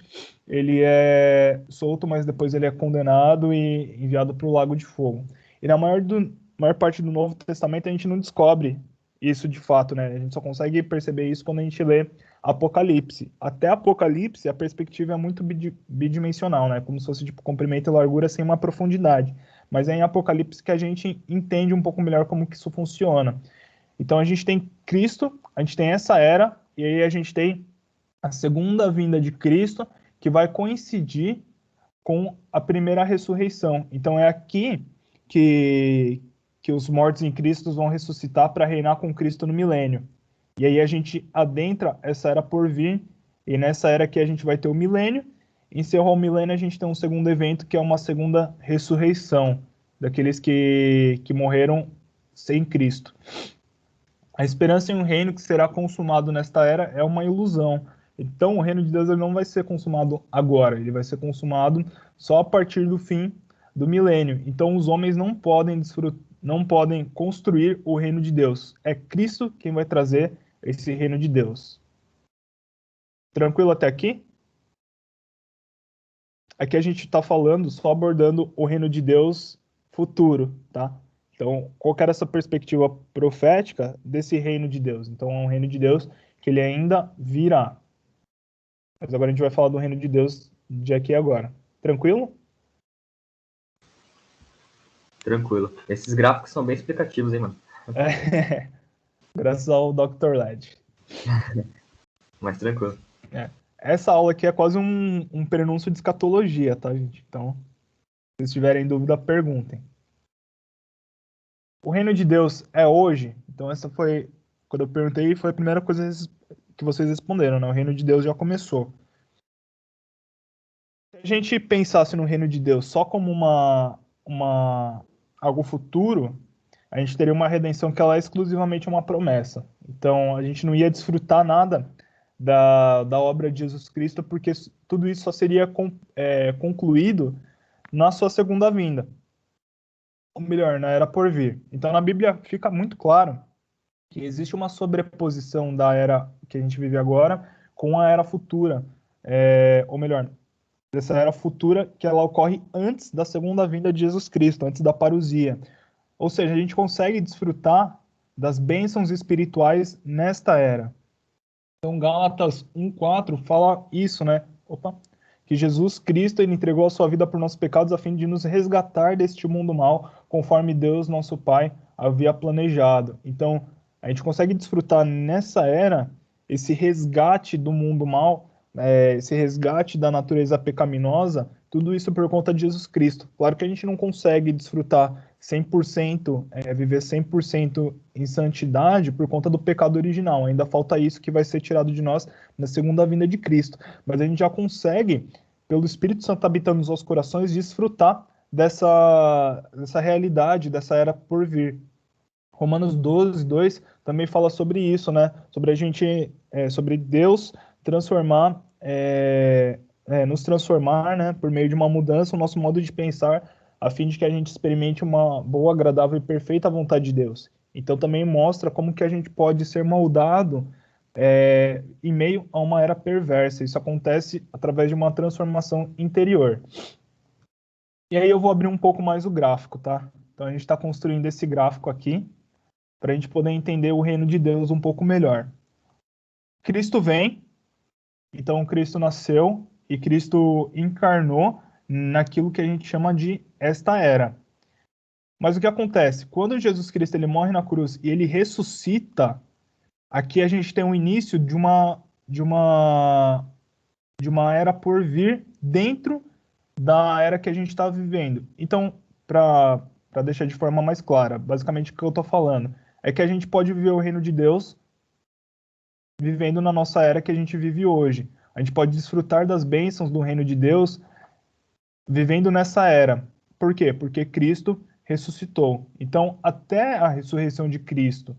Speaker 1: ele é solto, mas depois ele é condenado e enviado para o lago de fogo. E na maior parte do Novo Testamento a gente não descobre isso de fato, né? A gente só consegue perceber isso quando a gente lê Apocalipse. Até Apocalipse a perspectiva é muito bidimensional, né? Como se fosse tipo comprimento e largura sem uma profundidade. Mas é em Apocalipse que a gente entende um pouco melhor como que isso funciona. Então a gente tem Cristo, a gente tem essa era, e aí a gente tem a segunda vinda de Cristo, que vai coincidir com a primeira ressurreição. Então é aqui que os mortos em Cristo vão ressuscitar para reinar com Cristo no milênio. E aí a gente adentra essa era por vir, e nessa era que a gente vai ter o milênio. Encerrou o milênio, a gente tem um segundo evento, que é uma segunda ressurreição, daqueles que morreram sem Cristo. A esperança em um reino que será consumado nesta era é uma ilusão. Então, o reino de Deus ele não vai ser consumado agora, ele vai ser consumado só a partir do fim do milênio. Então, os homens não podem construir o reino de Deus. É Cristo quem vai trazer esse reino de Deus. Tranquilo até aqui? Aqui a gente está falando, só abordando o reino de Deus futuro, tá? Então, qual que era essa perspectiva profética desse reino de Deus? Então, é um reino de Deus que ele ainda virá. Mas agora a gente vai falar do reino de Deus de aqui e agora. Tranquilo?
Speaker 2: Tranquilo. Esses gráficos são bem explicativos, hein, mano?
Speaker 1: É, graças ao Dr. Led.
Speaker 2: Mas tranquilo.
Speaker 1: Essa aula aqui é quase um prenúncio de escatologia, tá, gente? Então, se vocês tiverem dúvida, perguntem. O reino de Deus é hoje? Então, essa foi, quando eu perguntei, foi a primeira coisa que vocês responderam, né? O reino de Deus já começou. Se a gente pensasse no reino de Deus só como algo futuro, a gente teria uma redenção que ela é exclusivamente uma promessa. Então, a gente não ia desfrutar nada da obra de Jesus Cristo, porque tudo isso só seria concluído na sua segunda vinda. Ou melhor, na era por vir. Então, na Bíblia fica muito claro que existe uma sobreposição da era que a gente vive agora com a era futura. Ou melhor, dessa era futura que ela ocorre antes da segunda vinda de Jesus Cristo, antes da parousia. Ou seja, a gente consegue desfrutar das bênçãos espirituais nesta era. Então, Gálatas 1:4 fala isso, né? Que Jesus Cristo ele entregou a sua vida por nossos pecados a fim de nos resgatar deste mundo mal, conforme Deus, nosso Pai, havia planejado. Então, a gente consegue desfrutar nessa era esse resgate do mundo mal, esse resgate da natureza pecaminosa, tudo isso por conta de Jesus Cristo. Claro que a gente não consegue desfrutar 100%, viver 100% em santidade por conta do pecado original. Ainda falta isso que vai ser tirado de nós na segunda vinda de Cristo. Mas a gente já consegue, pelo Espírito Santo habitando nos nossos corações, desfrutar dessa realidade, dessa era por vir. Romanos 12:2 também fala sobre isso, né? Sobre a gente, sobre Deus transformar, nos transformar, né? Por meio de uma mudança, o nosso modo de pensar, a fim de que a gente experimente uma boa, agradável e perfeita vontade de Deus. Então também mostra como que a gente pode ser moldado em meio a uma era perversa. Isso acontece através de uma transformação interior. E aí eu vou abrir um pouco mais o gráfico, tá? Então a gente está construindo esse gráfico aqui para a gente poder entender o reino de Deus um pouco melhor. Cristo vem, então Cristo nasceu e Cristo encarnou naquilo que a gente chama de esta era. Mas o que acontece? Quando Jesus Cristo ele morre na cruz e ele ressuscita, aqui a gente tem um início de uma era por vir dentro da era que a gente está vivendo. Então, para deixar de forma mais clara, basicamente o que eu estou falando é que a gente pode viver o reino de Deus vivendo na nossa era que a gente vive hoje. A gente pode desfrutar das bênçãos do reino de Deus vivendo nessa era. Por quê? Porque Cristo ressuscitou. Então, até a ressurreição de Cristo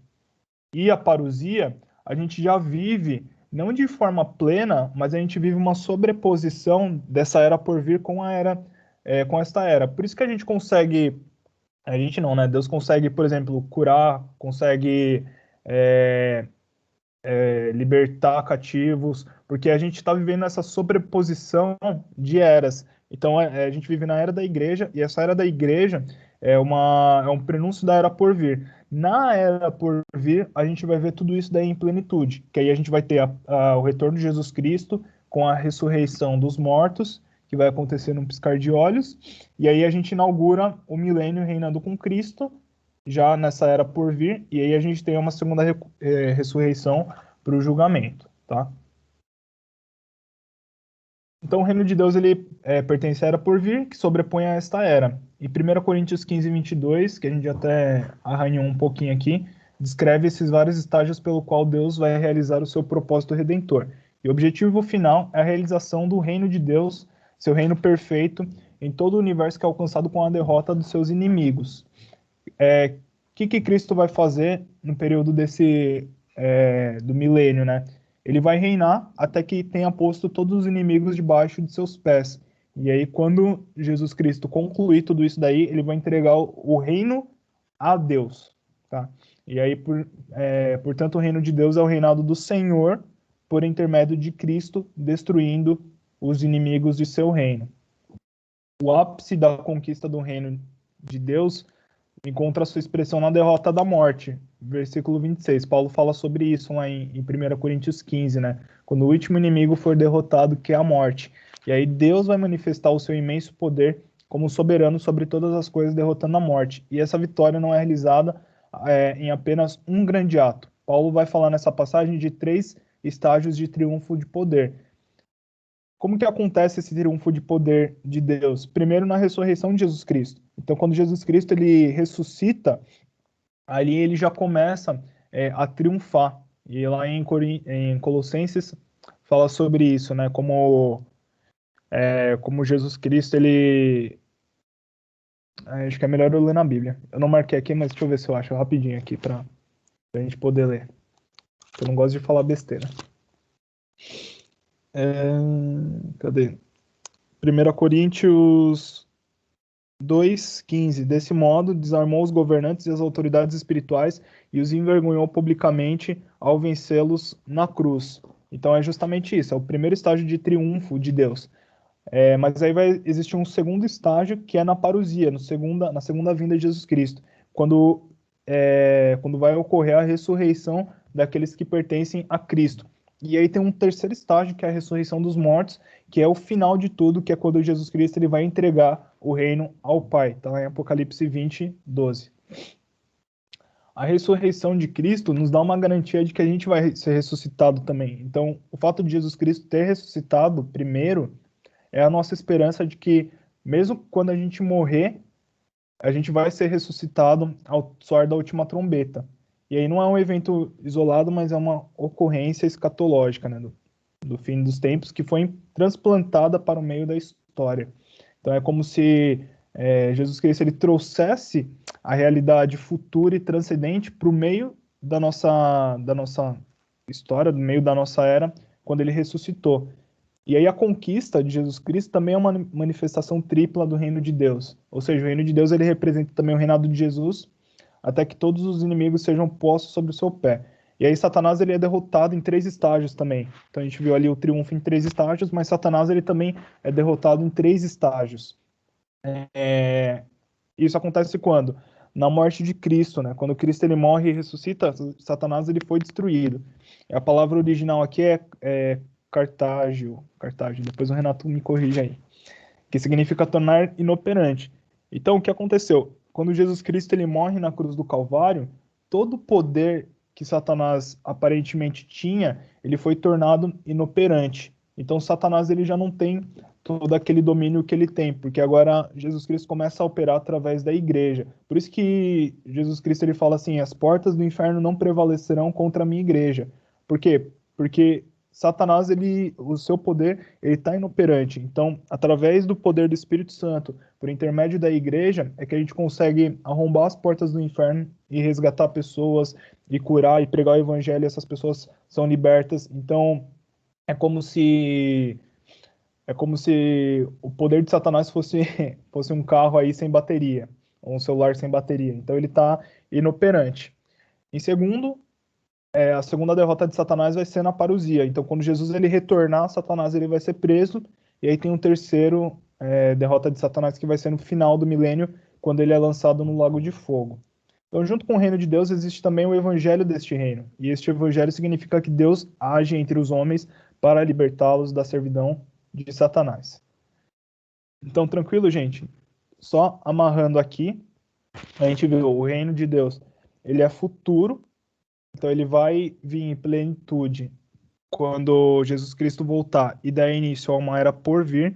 Speaker 1: e a parousia, a gente já vive, não de forma plena, mas a gente vive uma sobreposição dessa era por vir com com esta era. Por isso que a gente consegue, a gente não, né? Deus consegue, por exemplo, curar, consegue libertar cativos, porque a gente está vivendo essa sobreposição de eras. Então, a gente vive na era da igreja, e essa era da igreja é um prenúncio da era por vir. Na era por vir, a gente vai ver tudo isso daí em plenitude, que aí a gente vai ter o retorno de Jesus Cristo com a ressurreição dos mortos, que vai acontecer num piscar de olhos, e aí a gente inaugura o milênio reinando com Cristo, já nessa era por vir, e aí a gente tem uma segunda ressurreição para o julgamento, tá? Então o reino de Deus ele pertence à era por vir, que sobrepõe a esta era. Em 1 Coríntios 15, 22, que a gente até arranhou um pouquinho aqui, descreve esses vários estágios pelo qual Deus vai realizar o seu propósito redentor. E o objetivo final é a realização do reino de Deus, seu reino perfeito, em todo o universo que é alcançado com a derrota dos seus inimigos. O que Cristo vai fazer no período do milênio, né? Ele vai reinar até que tenha posto todos os inimigos debaixo de seus pés. E aí, quando Jesus Cristo concluir tudo isso daí, ele vai entregar o reino a Deus, tá? E aí, portanto, o reino de Deus é o reinado do Senhor por intermédio de Cristo, destruindo os inimigos de seu reino. O ápice da conquista do reino de Deus encontra sua expressão na derrota da morte. Versículo 26. Paulo fala sobre isso lá em 1 Coríntios 15, né? Quando o último inimigo for derrotado, que é a morte. E aí Deus vai manifestar o seu imenso poder como soberano sobre todas as coisas, derrotando a morte. E essa vitória não é realizada em apenas um grande ato. Paulo vai falar nessa passagem de 3 estágios de triunfo de poder. Como que acontece esse triunfo de poder de Deus? Primeiro, na ressurreição de Jesus Cristo. Então, quando Jesus Cristo ele ressuscita, ali ele já começa a triunfar. E lá em Colossenses fala sobre isso, né? Como Jesus Cristo, ele... acho que é melhor eu ler na Bíblia. Eu não marquei aqui, mas deixa eu ver se eu acho rapidinho aqui pra gente poder ler. Eu não gosto de falar besteira. Cadê? 1 Coríntios 2:15. Desse modo, desarmou os governantes e as autoridades espirituais e os envergonhou publicamente ao vencê-los na cruz. Então é justamente isso, é o primeiro estágio de triunfo de Deus. Mas aí vai existir um segundo estágio, que é na parousia, na segunda vinda de Jesus Cristo, quando vai ocorrer a ressurreição daqueles que pertencem a Cristo. E aí tem um terceiro estágio, que é a ressurreição dos mortos, que é o final de tudo, que é quando Jesus Cristo ele vai entregar o reino ao Pai. Está lá em Apocalipse 20:12. A ressurreição de Cristo nos dá uma garantia de que a gente vai ser ressuscitado também. Então, o fato de Jesus Cristo ter ressuscitado primeiro é a nossa esperança de que, mesmo quando a gente morrer, a gente vai ser ressuscitado ao soar da última trombeta. E aí não é um evento isolado, mas é uma ocorrência escatológica, né, do fim dos tempos, que foi transplantada para o meio da história. Então é como se Jesus Cristo ele trouxesse a realidade futura e transcendente para o meio da nossa história, do meio da nossa era, quando ele ressuscitou. E aí a conquista de Jesus Cristo também é uma manifestação tripla do reino de Deus. Ou seja, o reino de Deus ele representa também o reinado de Jesus, até que todos os inimigos sejam postos sobre o seu pé. E aí Satanás ele é derrotado em 3 estágios também. Então a gente viu ali o triunfo em 3 estágios, mas Satanás ele também é derrotado em 3 estágios. Isso acontece quando? Na morte de Cristo, né? Quando Cristo ele morre e ressuscita, Satanás ele foi destruído. A palavra original aqui é Cartágio, depois o Renato me corrige aí, que significa tornar inoperante. Então, o que aconteceu? Quando Jesus Cristo ele morre na cruz do Calvário, todo o poder que Satanás aparentemente tinha, ele foi tornado inoperante. Então, Satanás ele já não tem todo aquele domínio que ele tem, porque agora Jesus Cristo começa a operar através da igreja. Por isso que Jesus Cristo ele fala assim, as portas do inferno não prevalecerão contra a minha igreja. Por quê? Porque Satanás, o seu poder, ele está inoperante. Então, através do poder do Espírito Santo, por intermédio da igreja, é que a gente consegue arrombar as portas do inferno e resgatar pessoas, e curar, e pregar o evangelho, e essas pessoas são libertas. Então, é como se o poder de Satanás fosse um carro aí sem bateria, ou um celular sem bateria. Então, ele está inoperante. Em segundo, a segunda derrota de Satanás vai ser na parousia. Então, quando Jesus ele retornar, Satanás ele vai ser preso. E aí tem um terceiro derrota de Satanás que vai ser no final do milênio, quando ele é lançado no lago de fogo. Então, junto com o reino de Deus, existe também o evangelho deste reino. E este evangelho significa que Deus age entre os homens para libertá-los da servidão de Satanás. Então, tranquilo, gente? Só amarrando aqui, a gente vê o reino de Deus. Ele é futuro. Então ele vai vir em plenitude quando Jesus Cristo voltar e dar início a uma era por vir,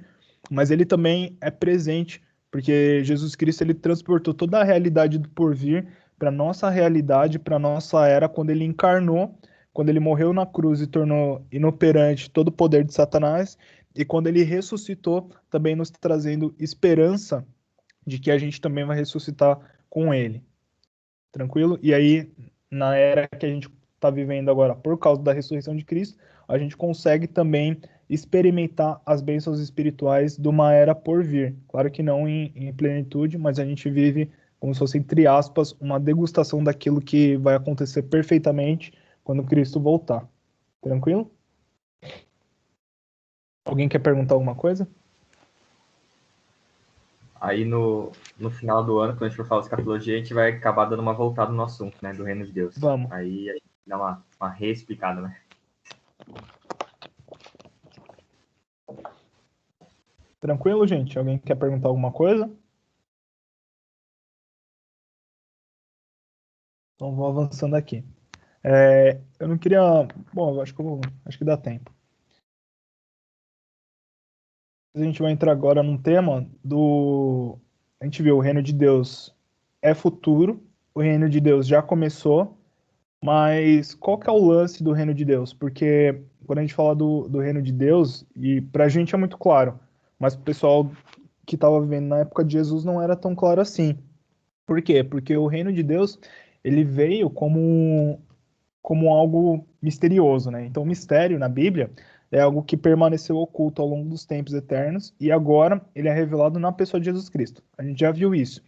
Speaker 1: mas ele também é presente, porque Jesus Cristo ele transportou toda a realidade do porvir para nossa realidade, para nossa era, quando ele encarnou, quando ele morreu na cruz e tornou inoperante todo o poder de Satanás, e quando ele ressuscitou, também nos trazendo esperança de que a gente também vai ressuscitar com ele. Tranquilo? E aí, na era que a gente está vivendo agora, por causa da ressurreição de Cristo, a gente consegue também experimentar as bênçãos espirituais de uma era por vir. Claro que não em plenitude, mas a gente vive, como se fosse, entre aspas, uma degustação daquilo que vai acontecer perfeitamente quando Cristo voltar. Tranquilo? Alguém quer perguntar alguma coisa?
Speaker 2: Aí no final do ano, quando a gente for falar de escatologia, a gente vai acabar dando uma voltada no assunto, né? Do reino de Deus.
Speaker 1: Vamos.
Speaker 2: Aí a gente dá uma reexplicada, né?
Speaker 1: Tranquilo, gente? Alguém quer perguntar alguma coisa? Então vou avançando aqui. Eu não queria... Bom, acho que dá tempo. A gente vai entrar agora num tema a gente viu, o reino de Deus é futuro, o reino de Deus já começou, mas qual que é o lance do reino de Deus? Porque quando a gente fala do reino de Deus, e pra gente é muito claro, mas pro pessoal que estava vivendo na época de Jesus não era tão claro assim. Por quê? Porque o reino de Deus, ele veio como algo misterioso, né? Então, o mistério na Bíblia é algo que permaneceu oculto ao longo dos tempos eternos e agora ele é revelado na pessoa de Jesus Cristo. A gente já viu isso.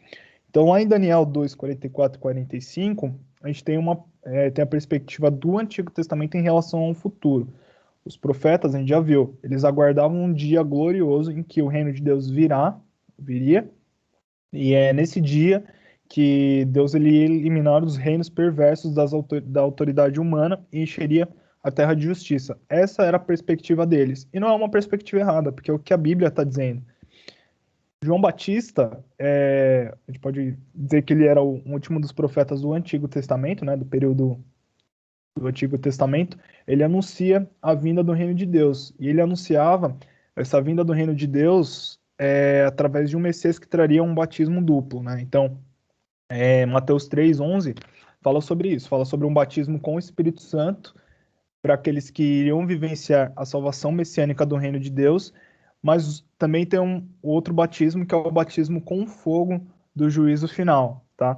Speaker 1: Então, lá em Daniel 2, 44 e 45, a gente tem a perspectiva do Antigo Testamento em relação ao futuro. Os profetas, a gente já viu, eles aguardavam um dia glorioso em que o reino de Deus viria, e é nesse dia que Deus ele ia eliminar os reinos perversos da autoridade humana e encheria a terra de justiça. Essa era a perspectiva deles. E não é uma perspectiva errada, porque é o que a Bíblia está dizendo. João Batista, a gente pode dizer que ele era o último dos profetas do Antigo Testamento, né, do período do Antigo Testamento. Ele anuncia a vinda do reino de Deus. E ele anunciava essa vinda do reino de Deus através de um Messias que traria um batismo duplo, né? Então, Mateus 3:11 fala sobre isso, fala sobre um batismo com o Espírito Santo para aqueles que iriam vivenciar a salvação messiânica do reino de Deus, mas também tem um outro batismo, que é o batismo com fogo do juízo final, tá?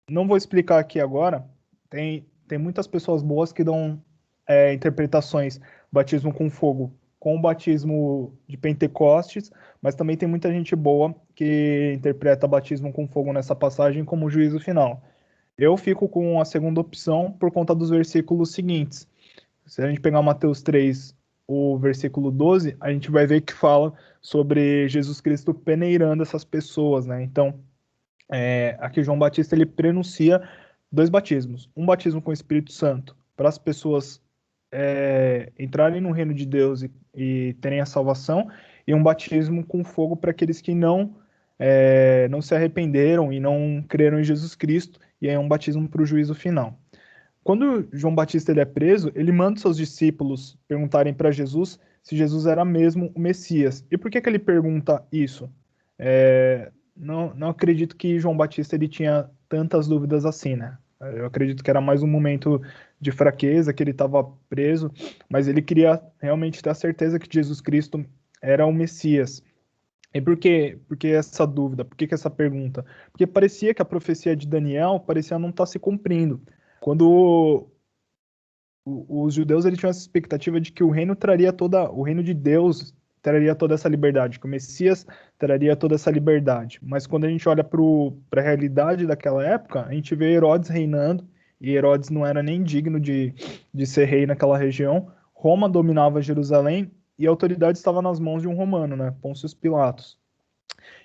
Speaker 1: Não vou explicar aqui agora, tem muitas pessoas boas que dão interpretações, batismo com fogo, com o batismo de Pentecostes, mas também tem muita gente boa que interpreta batismo com fogo nessa passagem como juízo final. Eu fico com a segunda opção por conta dos versículos seguintes. Se a gente pegar Mateus 3, o versículo 12, a gente vai ver que fala sobre Jesus Cristo peneirando essas pessoas, né? Então, aqui João Batista ele prenuncia dois batismos. Um batismo com o Espírito Santo para as pessoas entrarem no reino de Deus e terem a salvação, e um batismo com fogo para aqueles que não se arrependeram e não creram em Jesus Cristo, e é um batismo para o juízo final. Quando João Batista ele é preso, ele manda seus discípulos perguntarem para Jesus se Jesus era mesmo o Messias. E por que ele pergunta isso? Não acredito que João Batista ele tinha tantas dúvidas assim, né? Eu acredito que era mais um momento de fraqueza, que ele estava preso, mas ele queria realmente ter a certeza que Jesus Cristo era o Messias. E por que essa dúvida? Por que essa pergunta? Porque parecia que a profecia de Daniel parecia não estar se cumprindo. Quando os judeus eles tinham essa expectativa de que o reino de Deus traria toda essa liberdade, que o Messias traria toda essa liberdade. Mas quando a gente olha para a realidade daquela época, a gente vê Herodes reinando, e Herodes não era nem digno de ser rei naquela região. Roma dominava Jerusalém e a autoridade estava nas mãos de um romano, né, Pôncio Pilatos.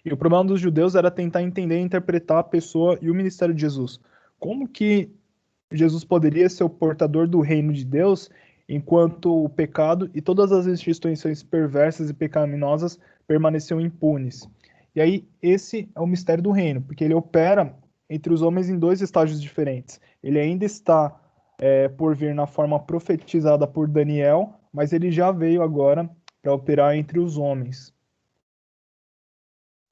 Speaker 1: E o problema dos judeus era tentar entender e interpretar a pessoa e o ministério de Jesus. Como que Jesus poderia ser o portador do reino de Deus, enquanto o pecado e todas as instituições perversas e pecaminosas permaneciam impunes. E aí, esse é o mistério do reino, porque ele opera entre os homens em dois estágios diferentes. Ele ainda está por vir na forma profetizada por Daniel, mas ele já veio agora para operar entre os homens.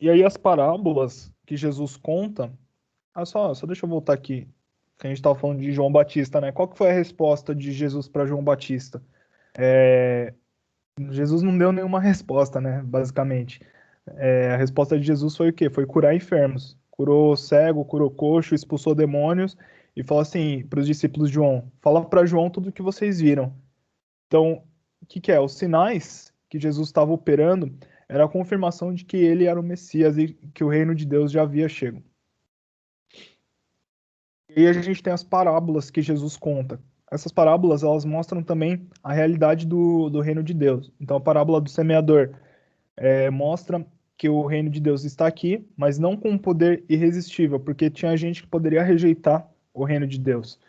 Speaker 1: E aí as parábolas que Jesus conta... só deixa eu voltar aqui, que a gente estava falando de João Batista, né? Qual que foi a resposta de Jesus para João Batista? Jesus não deu nenhuma resposta, né? Basicamente. A resposta de Jesus foi o quê? Foi curar enfermos. Curou cego, curou coxo, expulsou demônios e falou assim para os discípulos de João: fala para João tudo o que vocês viram. Então, o que é? Os sinais que Jesus estava operando era a confirmação de que ele era o Messias e que o reino de Deus já havia chegado. E aí a gente tem as parábolas que Jesus conta. Essas parábolas, elas mostram também a realidade do reino de Deus. Então, a parábola do semeador mostra que o reino de Deus está aqui, mas não com um poder irresistível, porque tinha gente que poderia rejeitar o reino de Deus.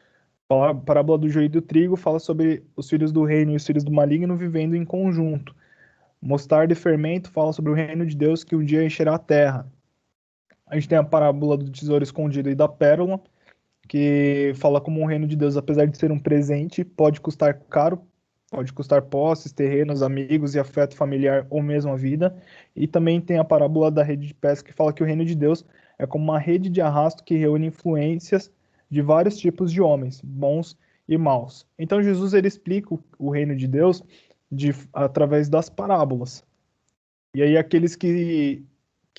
Speaker 1: A parábola do joio e do trigo fala sobre os filhos do reino e os filhos do maligno vivendo em conjunto. Mostarda e fermento fala sobre o reino de Deus que um dia encherá a terra. A gente tem a parábola do tesouro escondido e da pérola, que fala como o reino de Deus, apesar de ser um presente, pode custar caro, pode custar posses, terrenos, amigos e afeto familiar ou mesmo a vida. E também tem a parábola da rede de pesca, que fala que o reino de Deus é como uma rede de arrasto que reúne influências de vários tipos de homens, bons e maus. Então Jesus ele explica o reino de Deus através das parábolas. E aí aqueles que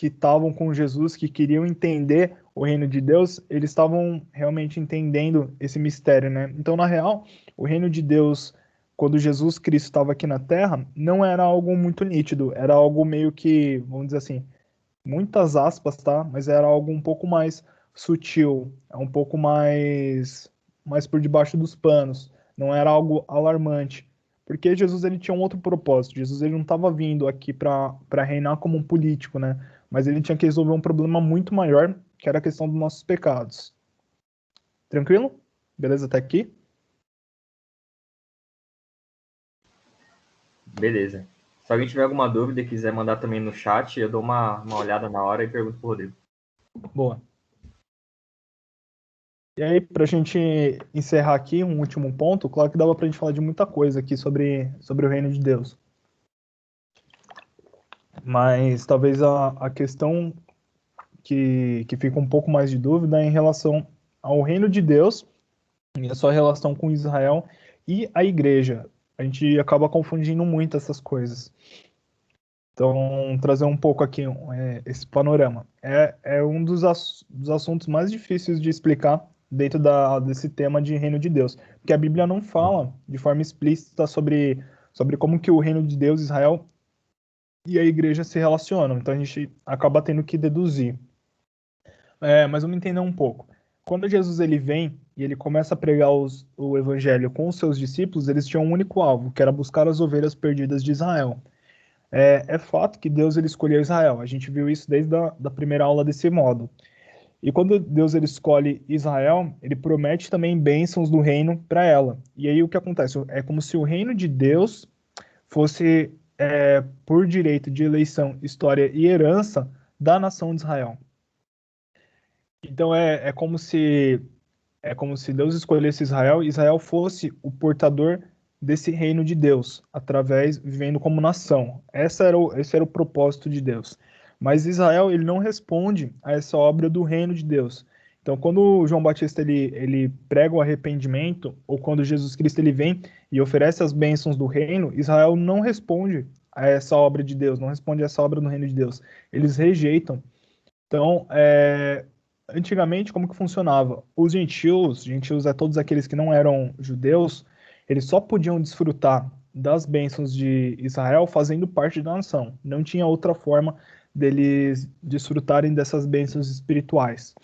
Speaker 1: estavam com Jesus, que queriam entender o reino de Deus, eles estavam realmente entendendo esse mistério, né? Então, na real, o reino de Deus, quando Jesus Cristo estava aqui na Terra, não era algo muito nítido, era algo meio que, vamos dizer assim, muitas aspas, tá? Mas era algo um pouco mais sutil, um pouco mais por debaixo dos panos, não era algo alarmante. Porque Jesus ele tinha um outro propósito. Jesus ele não estava vindo aqui para reinar como um político, né? Mas ele tinha que resolver um problema muito maior, que era a questão dos nossos pecados. Tranquilo? Beleza até aqui?
Speaker 2: Beleza. Se alguém tiver alguma dúvida e quiser mandar também no chat, eu dou uma olhada na hora e pergunto pro Rodrigo.
Speaker 1: Boa. E aí, para a gente encerrar aqui, um último ponto, claro que dava para a gente falar de muita coisa aqui sobre o reino de Deus. Mas talvez a questão que fica um pouco mais de dúvida é em relação ao reino de Deus e a sua relação com Israel e a igreja. A gente acaba confundindo muito essas coisas. Então, trazer um pouco aqui esse panorama. É um dos assuntos mais difíceis de explicar dentro desse tema de reino de Deus. Porque a Bíblia não fala de forma explícita sobre como que o reino de Deus, Israel e a igreja se relacionam. Então, a gente acaba tendo que deduzir. Mas vamos entender um pouco. Quando Jesus ele vem e ele começa a pregar o evangelho com os seus discípulos, eles tinham um único alvo, que era buscar as ovelhas perdidas de Israel. É fato que Deus ele escolheu Israel. A gente viu isso desde da primeira aula desse modo. E quando Deus ele escolhe Israel, ele promete também bênçãos do reino para ela. E aí o que acontece? É como se o reino de Deus fosse, por direito de eleição, história e herança da nação de Israel. Então é como se Deus escolhesse Israel e Israel fosse o portador desse reino de Deus, vivendo como nação. Esse era o propósito de Deus. Mas Israel ele não responde a essa obra do reino de Deus. Então, quando o João Batista ele prega o arrependimento, ou quando Jesus Cristo ele vem e oferece as bênçãos do reino, Israel não responde a essa obra de Deus, não responde a essa obra do reino de Deus. Eles rejeitam. Então, antigamente, como que funcionava? Os gentios é todos aqueles que não eram judeus, eles só podiam desfrutar das bênçãos de Israel fazendo parte da nação. Não tinha outra forma deles desfrutarem dessas bênçãos espirituais.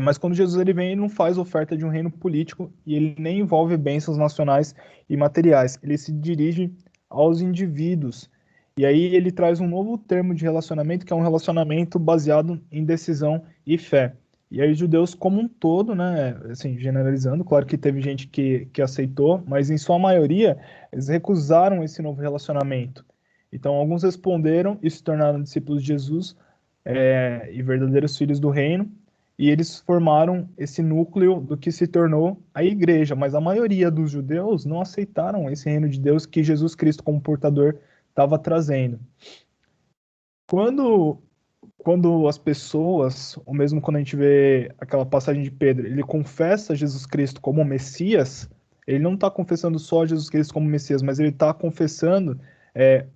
Speaker 1: Mas quando Jesus ele vem, ele não faz oferta de um reino político e ele nem envolve bênçãos nacionais e materiais. Ele se dirige aos indivíduos. E aí ele traz um novo termo de relacionamento, que é um relacionamento baseado em decisão e fé. E aí os judeus como um todo, né, assim, generalizando, claro que teve gente que aceitou, mas em sua maioria eles recusaram esse novo relacionamento. Então alguns responderam e se tornaram discípulos de Jesus e verdadeiros filhos do reino, e eles formaram esse núcleo do que se tornou a igreja, mas a maioria dos judeus não aceitaram esse reino de Deus que Jesus Cristo como portador estava trazendo. Quando as pessoas, ou mesmo quando a gente vê aquela passagem de Pedro, ele confessa Jesus Cristo como Messias, ele não está confessando só Jesus Cristo como Messias, mas ele está confessando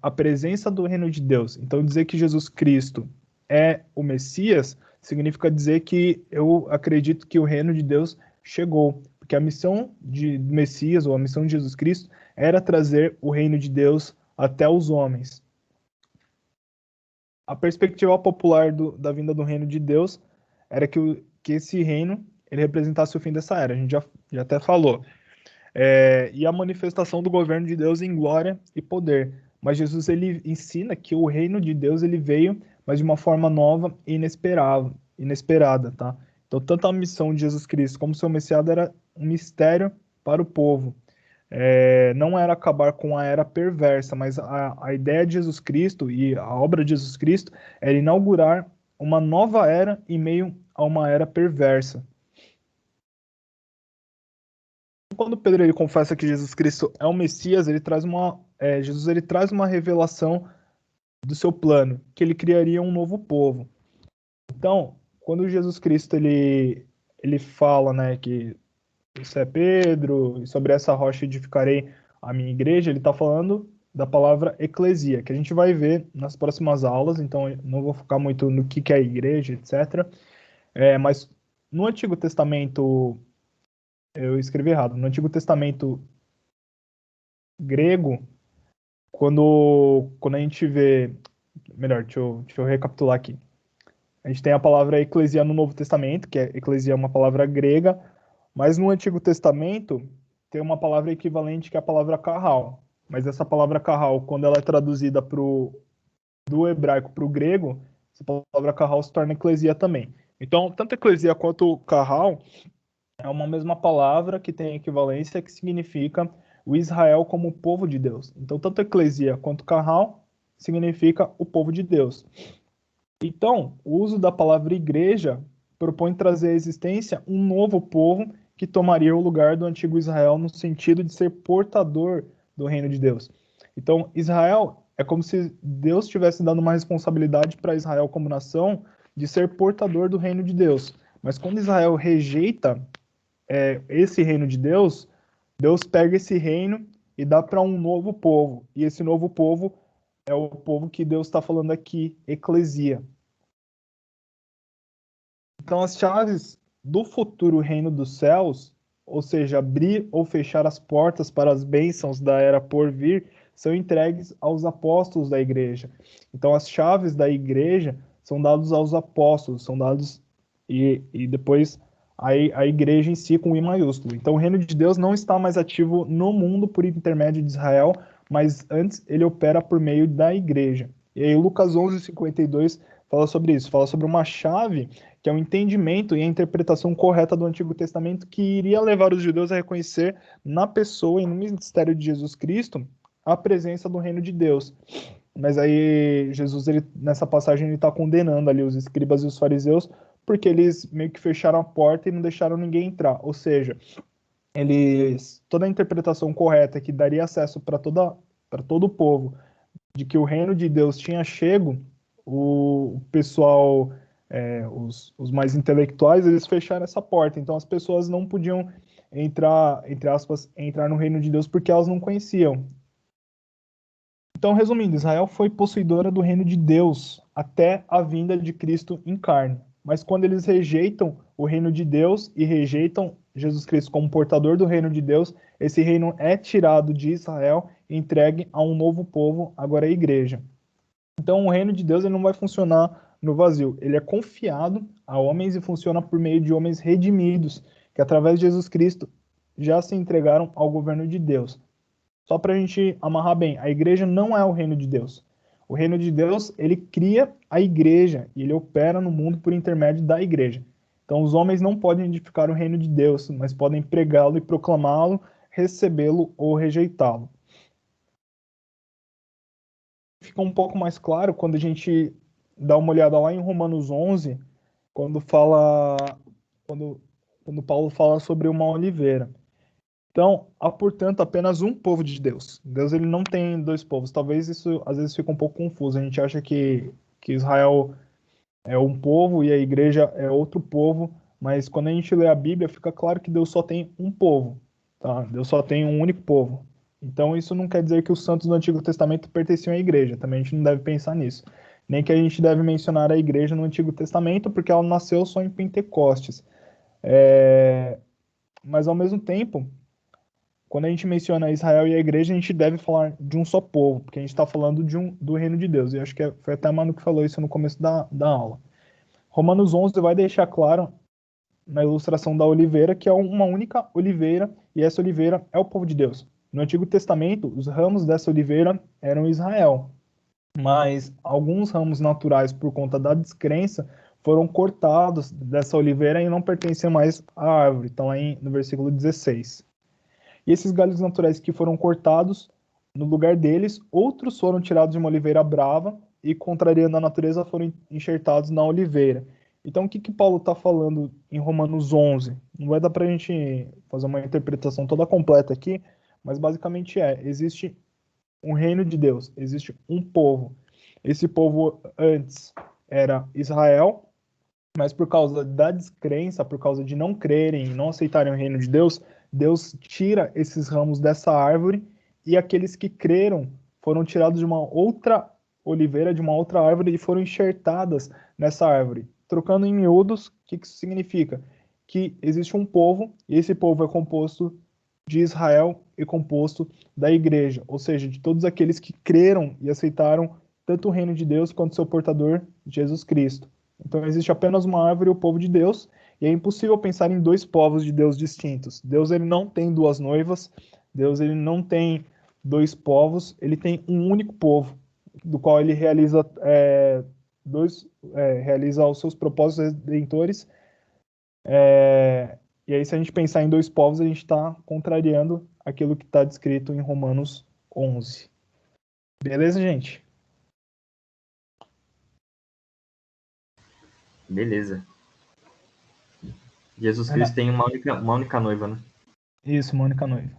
Speaker 1: a presença do reino de Deus. Então dizer que Jesus Cristo é o Messias significa dizer que eu acredito que o reino de Deus chegou, porque a missão de Messias, ou a missão de Jesus Cristo, era trazer o reino de Deus até os homens. A perspectiva popular da vinda do reino de Deus era que esse reino ele representasse o fim dessa era, a gente já até falou. E a manifestação do governo de Deus em glória e poder. Mas Jesus ele ensina que o reino de Deus ele veio, mas de uma forma nova e inesperada, tá? Então, tanto a missão de Jesus Cristo como seu Messias era um mistério para o povo. Não era acabar com a era perversa, mas a ideia de Jesus Cristo e a obra de Jesus Cristo era inaugurar uma nova era em meio a uma era perversa. Quando Pedro ele confessa que Jesus Cristo é o Messias, Jesus ele traz uma revelação do seu plano, que ele criaria um novo povo. Então, quando Jesus Cristo ele fala, né, que isso é Pedro, e sobre essa rocha edificarei a minha igreja, ele está falando da palavra eclesia, que a gente vai ver nas próximas aulas, então eu não vou focar muito no que é a igreja, etc. Mas no Antigo Testamento, eu escrevi errado, no Antigo Testamento grego, quando a gente vê, melhor, deixa eu recapitular aqui. A gente tem a palavra eclesia no Novo Testamento, que eclesia é uma palavra grega, mas no Antigo Testamento tem uma palavra equivalente que é a palavra carral. Mas essa palavra carral, quando ela é traduzida do hebraico para o grego, essa palavra carral se torna eclesia também. Então, tanto eclesia quanto carral é uma mesma palavra que tem equivalência, que significa o Israel como o povo de Deus. Então, tanto eclesia quanto carral significa o povo de Deus. Então, o uso da palavra igreja propõe trazer à existência um novo povo que tomaria o lugar do antigo Israel no sentido de ser portador do reino de Deus. Então, Israel é como se Deus estivesse dando uma responsabilidade para Israel como nação de ser portador do reino de Deus. Mas quando Israel rejeita esse reino de Deus, Deus pega esse reino e dá para um novo povo. E esse novo povo é o povo que Deus está falando aqui, eclesia. Então, as chaves do futuro reino dos céus, ou seja, abrir ou fechar as portas para as bênçãos da era por vir, são entregues aos apóstolos da igreja. Então, as chaves da igreja são dadas aos apóstolos, são dados e depois a igreja em si com I maiúsculo. Então, o reino de Deus não está mais ativo no mundo por intermédio de Israel, mas antes ele opera por meio da igreja. E aí Lucas 11:52 fala sobre isso, fala sobre uma chave que é o entendimento e a interpretação correta do Antigo Testamento que iria levar os judeus a reconhecer na pessoa e no ministério de Jesus Cristo a presença do reino de Deus. Mas aí Jesus, nessa passagem, ele está condenando ali os escribas e os fariseus porque eles meio que fecharam a porta e não deixaram ninguém entrar. Ou seja, toda a interpretação correta que daria acesso para todo o povo de que o reino de Deus tinha chego, o pessoal os mais intelectuais, eles fecharam essa porta. Então as pessoas não podiam entrar, entre aspas, entrar no reino de Deus porque elas não conheciam. Então, resumindo, Israel foi possuidora do reino de Deus até a vinda de Cristo em carne. Mas quando eles rejeitam o reino de Deus e rejeitam Jesus Cristo como portador do reino de Deus, esse reino é tirado de Israel e entregue a um novo povo, agora a igreja. Então, o reino de Deus ele não vai funcionar no vazio. Ele é confiado a homens e funciona por meio de homens redimidos, que através de Jesus Cristo já se entregaram ao governo de Deus. Só para a gente amarrar bem, a igreja não é o reino de Deus. O reino de Deus, ele cria a igreja e ele opera no mundo por intermédio da igreja. Então, os homens não podem edificar o reino de Deus, mas podem pregá-lo e proclamá-lo, recebê-lo ou rejeitá-lo. Fica um pouco mais claro quando a gente dá uma olhada lá em Romanos 11, quando Paulo fala sobre uma oliveira. Então, há, portanto, apenas um povo de Deus. Deus ele não tem dois povos. Talvez isso às vezes fica um pouco confuso. A gente acha que Israel é um povo e a igreja é outro povo, mas quando a gente lê a Bíblia, fica claro que Deus só tem um povo, tá? Deus só tem um único povo. Então, isso não quer dizer que os santos do Antigo Testamento pertenciam à igreja. Também a gente não deve pensar nisso. Nem que a gente deve mencionar a igreja no Antigo Testamento, porque ela nasceu só em Pentecostes. Mas, ao mesmo tempo, quando a gente menciona Israel e a igreja, a gente deve falar de um só povo, porque a gente está falando do reino de Deus. E acho que foi até a Manu que falou isso no começo da aula. Romanos 11 vai deixar claro, na ilustração da oliveira, que é uma única oliveira, e essa oliveira é o povo de Deus. No Antigo Testamento, os ramos dessa oliveira eram Israel, mas alguns ramos naturais, por conta da descrença, foram cortados dessa oliveira e não pertencem mais à árvore. Então, aí no versículo 16. E esses galhos naturais que foram cortados, no lugar deles, outros foram tirados de uma oliveira brava e, contrariando a natureza, foram enxertados na oliveira. Então, o que Paulo está falando em Romanos 11? Não vai dar para a gente fazer uma interpretação toda completa aqui, mas basicamente existe um reino de Deus, existe um povo. Esse povo antes era Israel, mas por causa da descrença, por causa de não crerem e não aceitarem o reino de Deus, Deus tira esses ramos dessa árvore e aqueles que creram foram tirados de uma outra oliveira, de uma outra árvore e foram enxertadas nessa árvore. Trocando em miúdos, o que isso significa? Que existe um povo e esse povo é composto de Israel e composto da igreja, ou seja, de todos aqueles que creram e aceitaram tanto o reino de Deus quanto seu portador, Jesus Cristo. Então existe apenas uma árvore e o povo de Deus, e é impossível pensar em dois povos de Deus distintos. Deus ele não tem duas noivas, Deus ele não tem dois povos, ele tem um único povo, do qual ele realiza realiza os seus propósitos redentores. E aí, se a gente pensar em dois povos, a gente está contrariando aquilo que está descrito em Romanos 11. Beleza, gente?
Speaker 2: Beleza. Jesus Cristo tem uma única noiva, né?
Speaker 1: Isso, uma única noiva.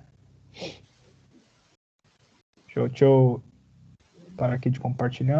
Speaker 1: Deixa eu parar aqui de compartilhar.